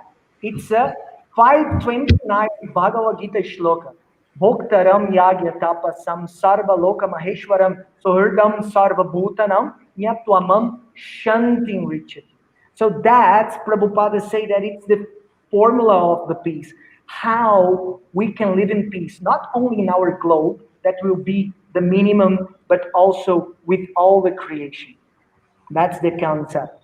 it's a 529 Bhagavad Gita shloka. Bhoktaram yagya tapasam sarva loka maheshwaram suhrdam sarva bhutanam nyatwamam shantim richati. So that's Prabhupada say that it's the formula of the peace. How we can live in peace, not only in our globe, that will be the minimum, but also with all the creation. That's the concept.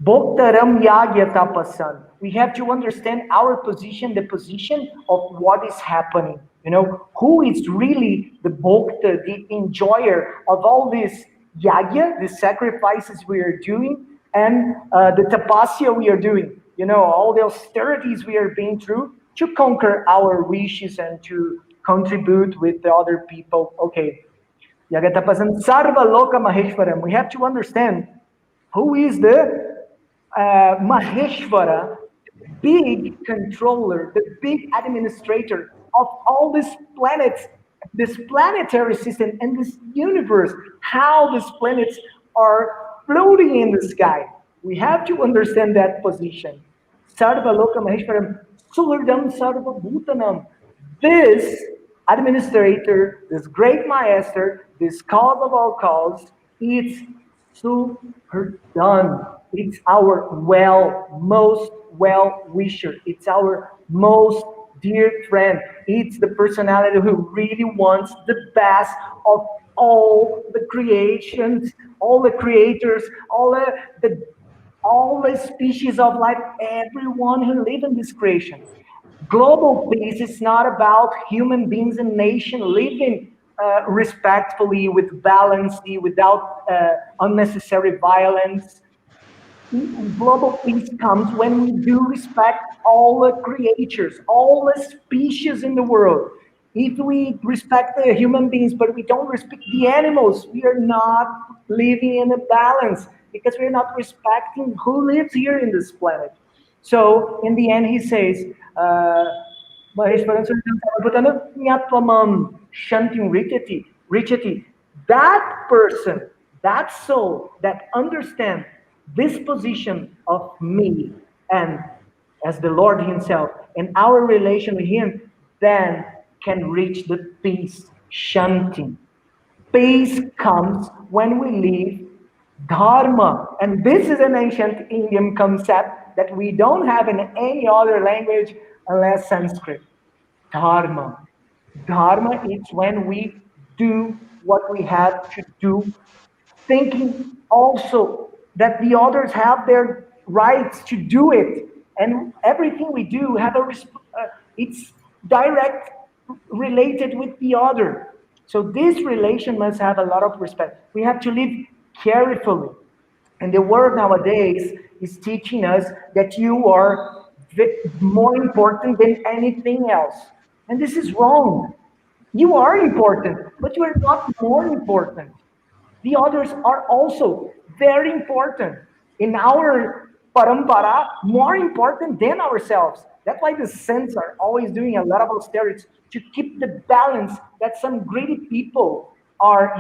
Bhoktaram Yagya Tapasan. We have to understand our position, the position of what is happening. You know, who is really the Bhokta, the enjoyer of all this Yagya, the sacrifices we are doing, and the tapasya we are doing. You know, all the austerities we are being through to conquer our wishes and to contribute with the other people. Okay. Yagatapasan Sarva Loka Maheshwaram. We have to understand who is the Maheshwara, big controller, the big administrator of all these planets, this planetary system, and this universe, how these planets are floating in the sky. We have to understand that position. Sarva Loka Maheshwaram, Sulardam Sarva Bhutanam. This administrator, this great master, this cause of all cause, it's super done. It's our most well wisher. It's our most dear friend. It's the personality who really wants the best of all the creations, all the creators, all the species of life, everyone who lives in this creation. Global peace is not about human beings and nation living respectfully, with balance, without unnecessary violence. Global peace comes when we do respect all the creatures, all the species in the world. If we respect the human beings, but we don't respect the animals, we are not living in a balance, because we're not respecting who lives here in this planet. So in the end, he says, Maheshwaran Sarvabhutana Nyatwamam Shantim Richati. That person, that soul that understands this position of me and as the Lord himself and our relation with him, then can reach the peace, Shanti. Peace comes when we live dharma. And this is an ancient Indian concept that we don't have in any other language unless Sanskrit. Dharma. Dharma is when we do what we have to do, thinking also that the others have their rights to do it, and everything we do have it's direct related with the other. So this relation must have a lot of respect. We have to live carefully, and the world nowadays is teaching us that you are more important than anything else, and this is wrong. You are important, but you are not more important. The others are also very important in our parampara, more important than ourselves. That's why the saints are always doing a lot of austerities to keep the balance that some greedy people are,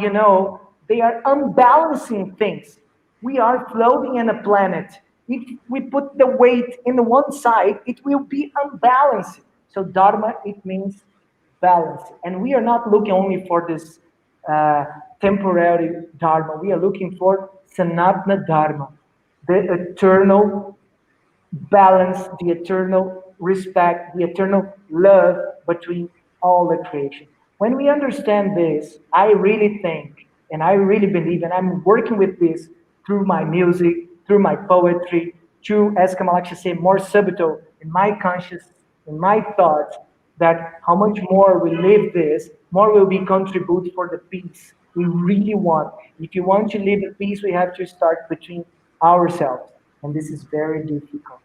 they are unbalancing things. We are floating in a planet. If we put the weight in the one side, it will be unbalanced. So dharma, it means balance. And we are not looking only for this temporary dharma. We are looking for sanatana dharma, the eternal balance, the eternal respect, the eternal love between all the creation. When we understand this, I really think, and I really believe, and I'm working with this through my music, through my poetry, to, as Kamalaksha said, more subtle in my conscious, in my thoughts, that how much more we live this, more will be contribute for the peace we really want. If you want to live in peace, we have to start between ourselves, and this is very difficult.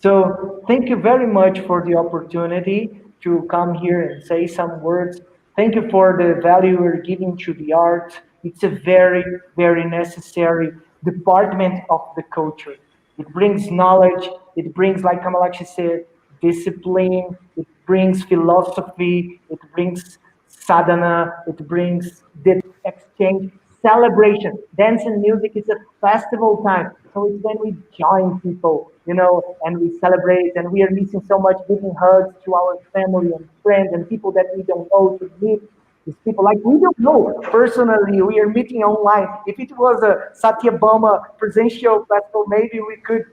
So thank you very much for the opportunity to come here and say some words. Thank you for the value you're giving to the art. It's a very, very necessary department of the culture. It brings knowledge. It brings, like Kamalaksha said, discipline. It brings philosophy. It brings sadhana. It brings the exchange, celebration. Dance and music is a festival time. So it's when we join people, and we celebrate, and we are missing so much, giving hugs to our family and friends and people that we don't know, to meet these people like we don't know personally. We are meeting online. If it was a Satyabhama presential festival, maybe we could,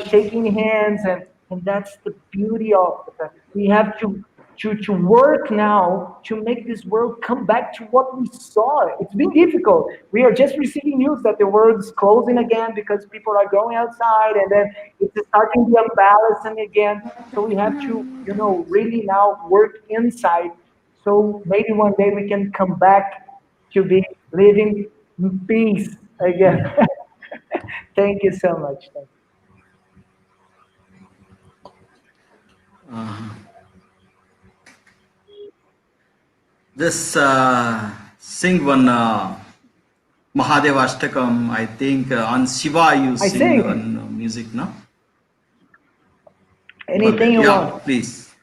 shaking hands, and that's the beauty of it. We have to to work now to make this world come back to what we saw. It's been difficult. We are just receiving news that the world is closing again because people are going outside, and then it's starting to unbalancing again. So we have to, really now work inside. So maybe one day we can come back to be living in peace again. Thank you so much. Thank you. Just sing one Mahadeva Ashtakam. I think on Shiva you I sing sing. one music, no? Anything you Yeah, want. please.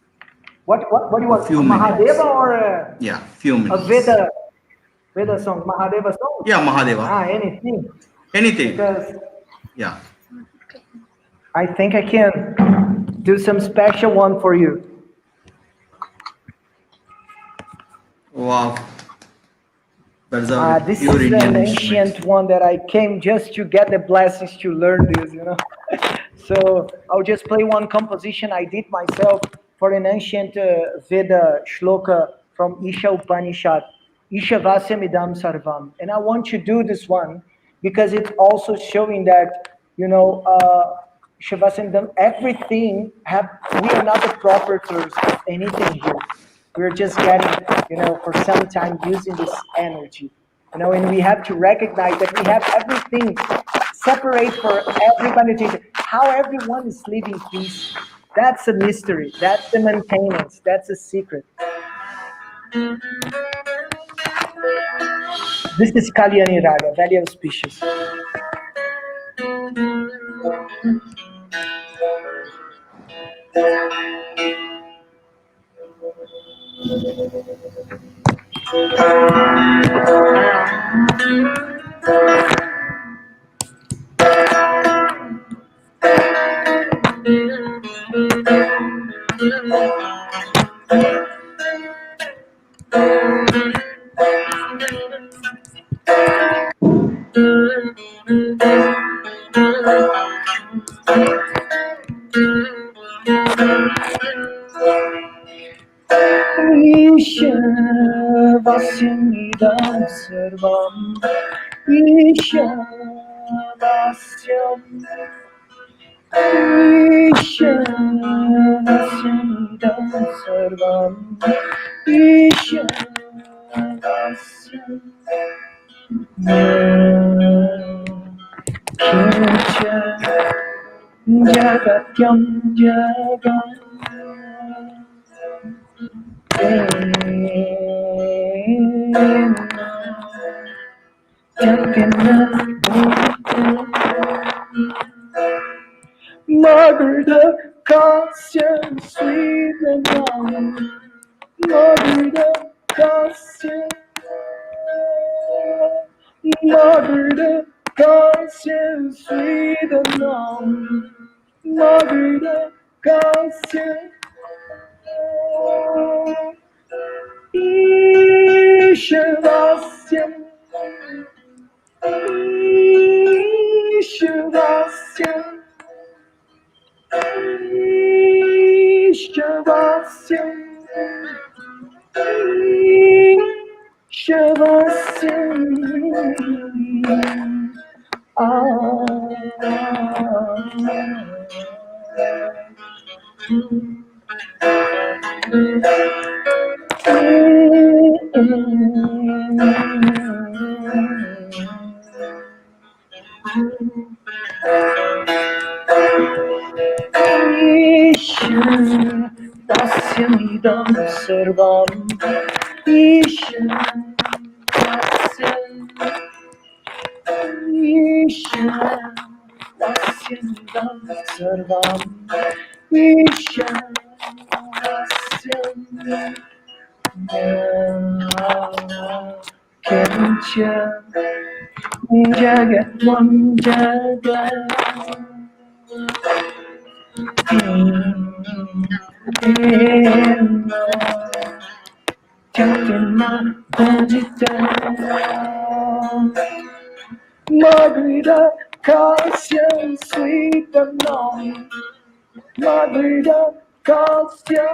What do you want? few Mahadeva minutes. or Yeah, few a minutes. Veda song? Mahadeva song? Yeah, Mahadeva. Anything. Anything. Because Yeah. I think I can do some special one for you. Wow. That's a This pure is Indian an instrument. ancient one that I came just to get the blessings to learn this, So I'll just play one composition I did myself for an ancient Veda shloka from Isha Upanishad, Isha Vasyamidam Sarvam. And I want to do this one because it's also showing that, Isha Vasyamidam, everything we are not the proprietors of anything here. We're just getting, for some time using this energy, and we have to recognize that we have everything separate for everybody to how everyone is living peace. That's a mystery. That's the maintenance. That's a secret. This is Kalyani Raga, very auspicious. Isha Vasyamidam Sarvam. Isha Vasyam. Isha Vasyamidam Sarvam. Isha Vasyam. Kincha Jagatyam Jagat. Margarita Kasya sweet and young. Margarita Kasya. Margarita Kasya sweet and young. Margarita Kasya. Ishavasyam. Ishavasyam. Ishavasyam. Ishavasyam. Isha Vasyamidam Sarvam. Isha Vasyam. Isha Vasyamidam Sarvam. Isha Vasyam. Kincha Jagat One Jagat. Margarita Kasya sweet and long. Margarita Kasya.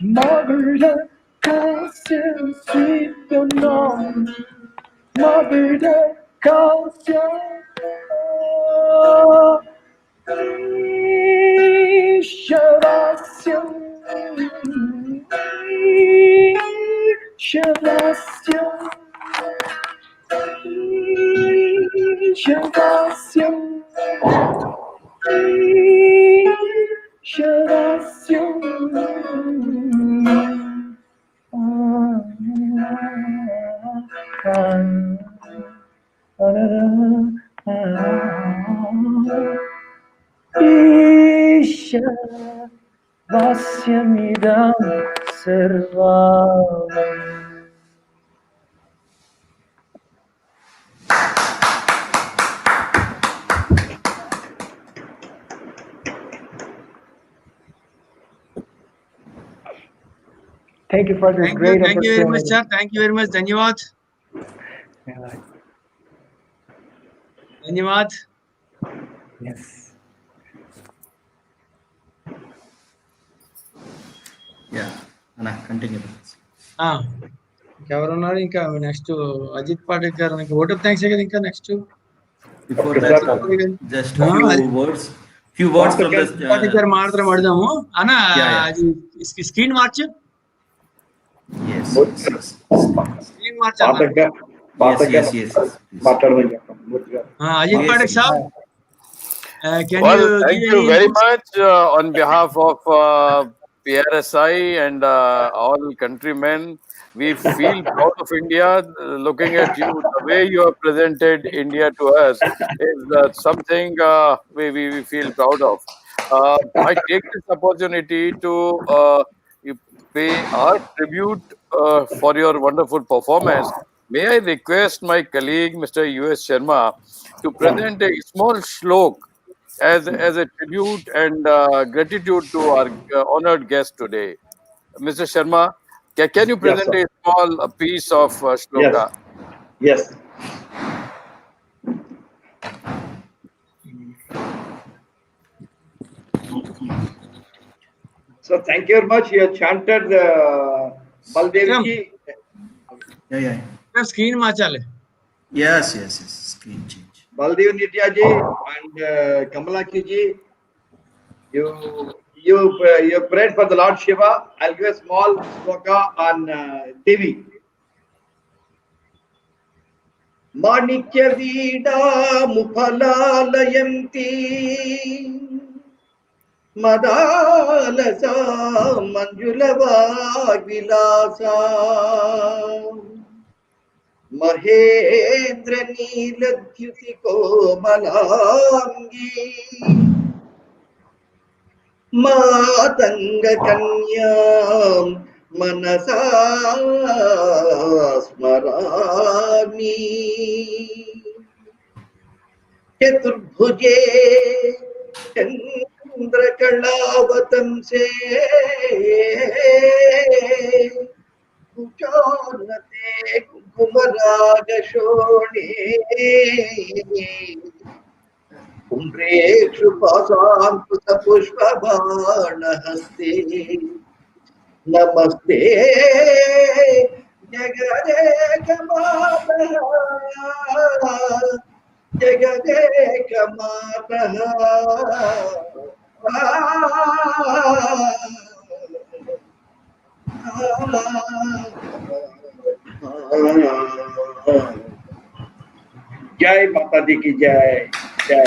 Margarita, calcium, sweet unknown. Margarita, calcium. Shabasam. Shabasam. Shabasam. Isha Vasyamidam Sarvam. Thank you for this great Thank you very much, opportunity. sir. Thank you very much. Dhanyawad. Dhanyawad. Yes. Yeah, Anna, continue. ఇంకెవరున్నారు ఇంకా next Ajit Patil గారు ఇంకా vote of thanks కదా ఇంకా next Before that, just few words from the Patil గారు మాత్రం అడుగుదాము అన్న Yeah. అది స్క్రీన్ మార్చు yes, స్క్రీన్ మార్చాలి yes, yes. Ajit Patil sir can Well, thank you very much on behalf of PRSI and all countrymen. We feel proud of India. Looking at you, the way you have presented India to us is something we feel proud of. I take this opportunity to pay our tribute for your wonderful performance. May I request my colleague, Mr. U.S. Sharma, to present a small shlok as a tribute and gratitude to our honored guest today. Mr. Sharma, can you present a small piece of shloka? Yes. So thank you very much. You have chanted Baldev ji. Yeah. Screen మార్చాలి Yes. Screen change. Baldev Nitya ji and Kamalaki ji. You prayed for the Lord Shiva. I'll give a small sloka on Devi. Manikya Vida Muphalalayanti Madalasa Manjulava Vilasa Mahendra Neeladhyuti Komalangi Matanga Kanyam Manasa Smarami Chaturbhuje Chandra Kalavatam Se Kuchanate Kumaraga Shone Umreshu Pasankuta Pushpabanahaste Namaste Jagadeka Mata Jagadeka Mata Jai Mata Di ki Jai. Jai.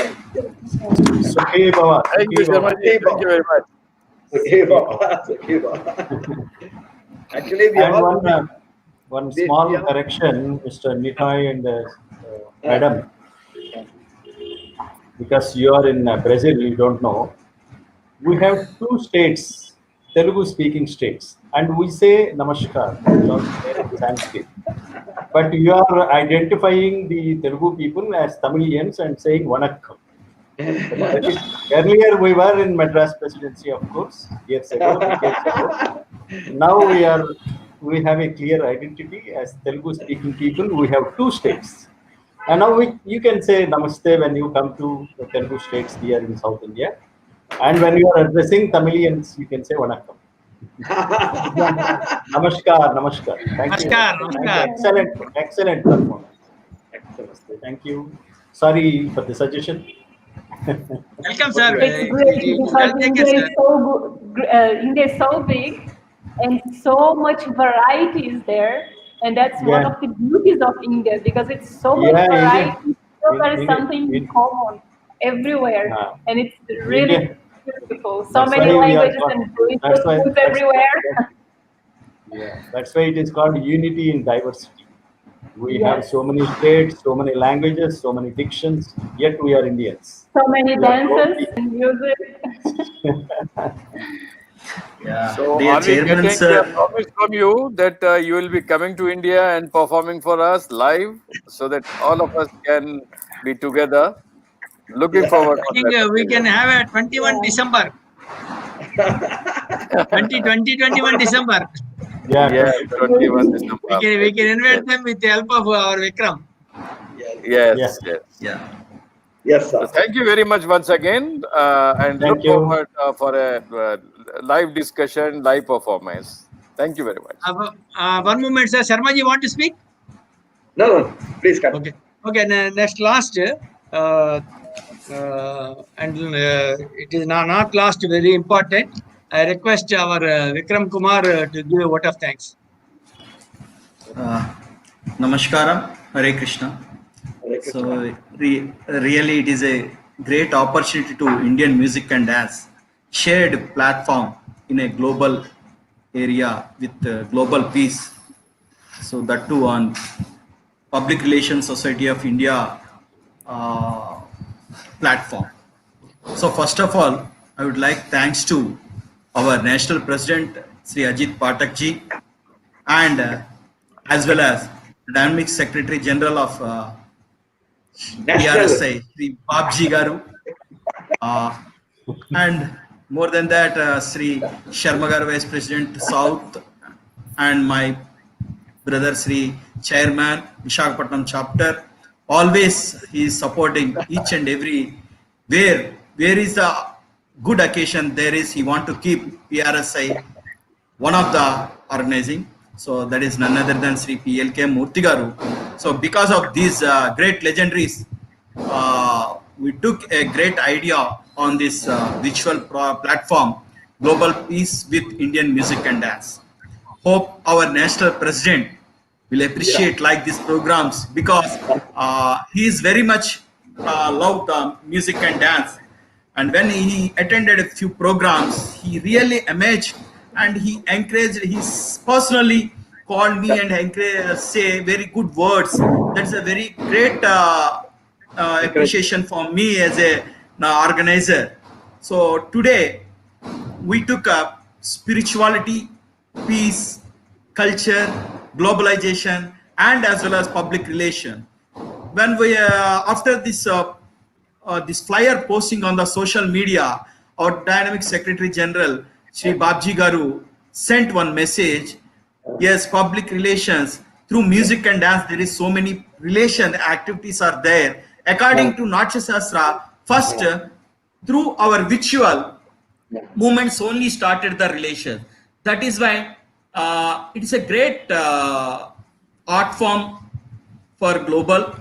Sukhi Baba. Thank you, Sharma ji. Thank you very much. Okay, Baba. Okay, Baba. Actually, we And all one small correction, Mr. Nitai and Madam, because you are in Brazil, you don't know. We have two states, Telugu-speaking states, and we say Namaskar, Sanskrit. But you are identifying the Telugu people as Tamilians and saying Vanakkam. Earlier we were in Madras Presidency, of course, years ago, decades ago. Now we have a clear identity as Telugu-speaking people. We have two states, and now you can say Namaste when you come to the Telugu states here in South India, and when you are addressing Tamilians, you can say Vanakkam. Namaskar, namaskar. Thank you. Namaskar, Thank you. namaskar. Excellent performance. Thank you. Sorry for the suggestion. Welcome, sir. It's great It is because well taken, India sir. is so good. India is so big, and so much variety is there, and that's one Yeah. of the beauties of India because it's so much Yeah, variety. So there is India- something India- common everywhere, Ah. and it's really India- beautiful. So That's many why we are languages called- and beautiful that's why- foods that's- everywhere. Yeah, that's why it is called unity in diversity. We Yes. have so many states, so many languages, so many dictions, yet we are Indians. So many We are dances totally- and music. Yeah, So dear are we Chairman, getting sir. a promise from you that you will be coming to India and performing for us live so that all of us can be together? Looking forward I to think that. we can have a 21 Yeah. December. 21 December. Yeah, Yeah, 21 We December. can invite them with the help of our Vikram. Yes, Yeah. yes. Yeah. Yes, So sir. thank you very much once again, and Thank look you. forward for a live discussion, live performance. Thank you very much. One moment, sir. Sharma ji want to speak? No, please continue. Okay. Okay. Next, last, it is not last, very important. I request our Vikram Kumar to give a vote of thanks. Namaskaram, Hare Krishna. So really it is a great opportunity to Indian music and dance, shared platform in a global area with global peace. So that too on Public Relations Society of India platform. So first of all, I would like thanks to our National President Sri Ajit Patak ji and as well as Dynamic Secretary General of PRSI, Sri Babji Garu, and more than that, Sri Sharma Garu, Vice President South, and my brother Sri Chairman Visakhapatnam chapter. Always he is supporting each and every where is a good occasion there is he want to keep PRSI one of the organizing. So that is none other than Sri PLK Murthy Garu. So because of these great legendaries, we took a great idea on this virtual platform, Global Peace with Indian Music and Dance. Hope our national president will appreciate like these programs because he is very much love the music and dance. And when he attended a few programs, he really amazed and he encouraged. He personally called me and encouraged, say very good words. That's a very great appreciation for me as a organizer. So today we took up spirituality, peace, culture, globalization, and as well as public relation. When we after this this flyer posting on the social media, our Dynamic Secretary General Sri Babji Garu sent one message. Yes, public relations through music and dance. There is so many relation activities are there. According to Natya Shastra, first through our ritual movements only started the relation. That is why it is a great art form for global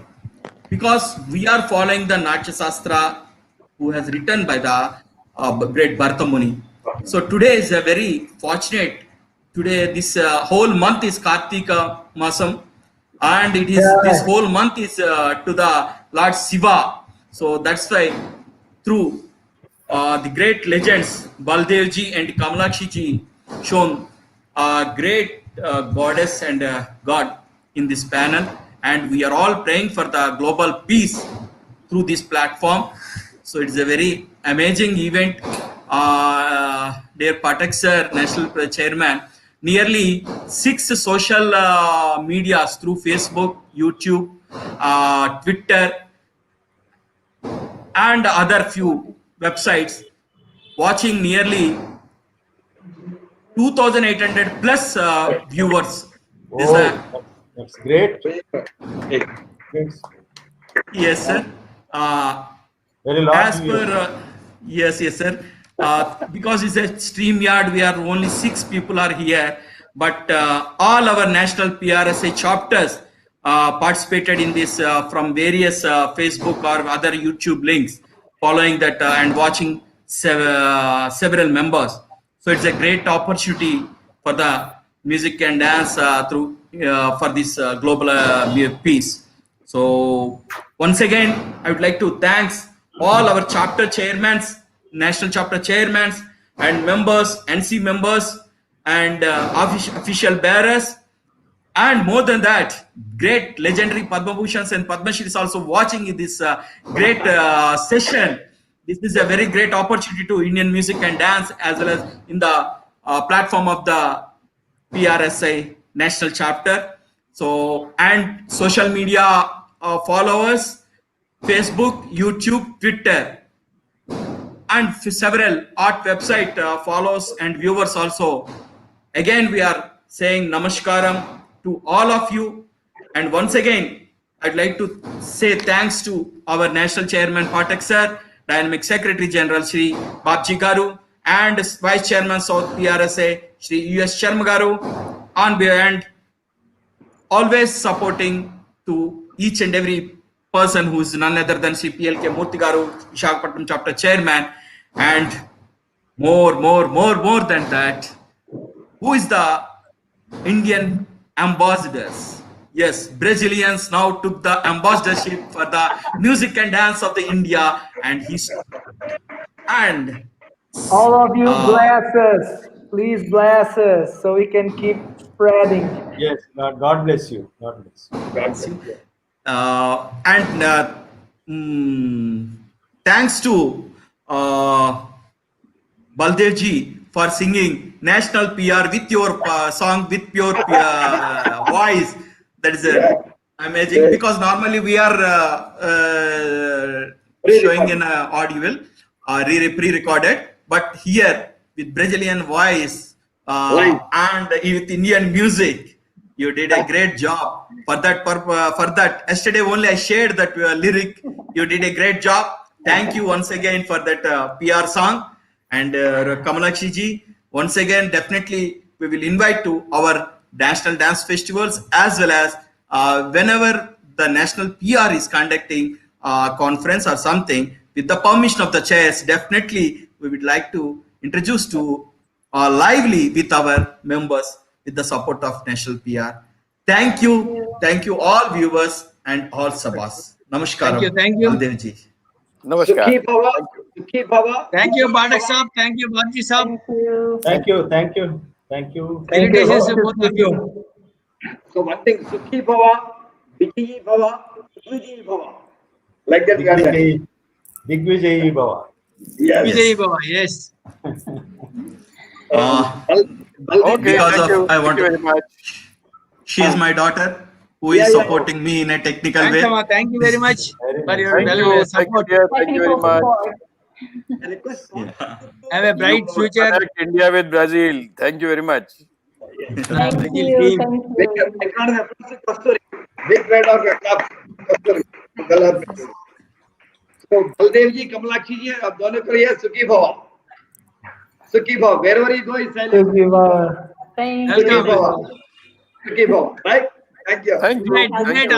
because we are following the Natya Shastra who has written by the great Bharata Muni. So today is a very fortunate. Today this whole month is Kartika Masam and it is this whole month is to the Lord Shiva. So that's why through the great legends Baldev ji and Kamalakshi ji shown great goddess and God in this panel, and we are all praying for the global peace through this platform. So it's a very amazing event. Dear Patak sir, National Chairman, nearly 6 social medias through Facebook, YouTube, Twitter, and other few websites watching nearly 2,800 plus viewers. This, That's great. yes, sir. Very large As view. per yes, sir. because it's a StreamYard, we are only 6 people are here, but all our national PRSA chapters participated in this from various Facebook or other YouTube links, following that and watching several members. So it's a great opportunity for the music and dance through for this global peace. So once again, I would like to thanks all our chapter chairmen, national chapter chairmen and members, NC members and official bearers. And more than that, great legendary Padma Bhushans and Padma Shri is also watching in this great session. This is a very great opportunity to Indian music and dance, as well as in the platform of the PRSA national chapter. So, and social media followers, Facebook, YouTube, Twitter, and several art website follows and viewers also. Again, we are saying namaskaram to all of you. And once again, I'd like to say thanks to our national chairman Pathak sir, dynamic secretary general Shri Babji Garu, and vice chairman South PRSA Shri US Sharma Garu, on behind, always supporting to each and every person who is none other than Shri PLK Murthy Garu, Visakhapatnam chapter chairman, and more than that, who is the Indian ambassadors. Yes, Brazilians now took the ambassadorship for the music and dance of the India, and all of you bless us. Please bless us so we can keep spreading. Yes, God bless you. God bless you. Thanks to Baldev ji for singing national PR with your song with pure voice. That is amazing, because normally we are showing in audio, pre-recorded, but here with Brazilian voice and with Indian music, you did a great job. For that, yesterday only I shared that lyric. You did a great job. Thank you once again for that PR song. And Kamalakshi ji, once again, definitely we will invite to our national dance festivals, as well as whenever the national PR is conducting a conference or something, with the permission of the chairs, definitely we would like to introduce to lively with our members with the support of national PR. Thank you all viewers and all sabas. Namaskar. Thank you. Baldev ji. Namaskar. Sukhi Bhava. Thank you, Pathak Saab. Thank you, Babji Saab. Thank you. Thank you. Salutations to both of you. So one thing, Sukhi Bhava, Vijayi Bhava, Vijayi Bhava. Like that we are saying. Digvijayi Bhava. Yes. Vijay Baba, yes. Okay, Because thank of you. I want Thank you to. very much. She is my daughter, who is supporting me in a technical Thanks, way. Amma. Thank you very much for your Thank valuable you. support. Thank you very much. I request Have a bright future. Connect India with Brazil. Thank you very much. Thank Brazil you. team. Big round of applause to Kasturi. Big round of applause to Kasturi. So Baldev ji, Kamalakshi ji, आप दोनों को ये सुखी भव. Suki Bhava. Wherever you go, it's silent. Suki Bhava. Thank Suki Welcome. Bhava. Suki Bhava. Right? Thank you. Thank you. Good night. Thank you.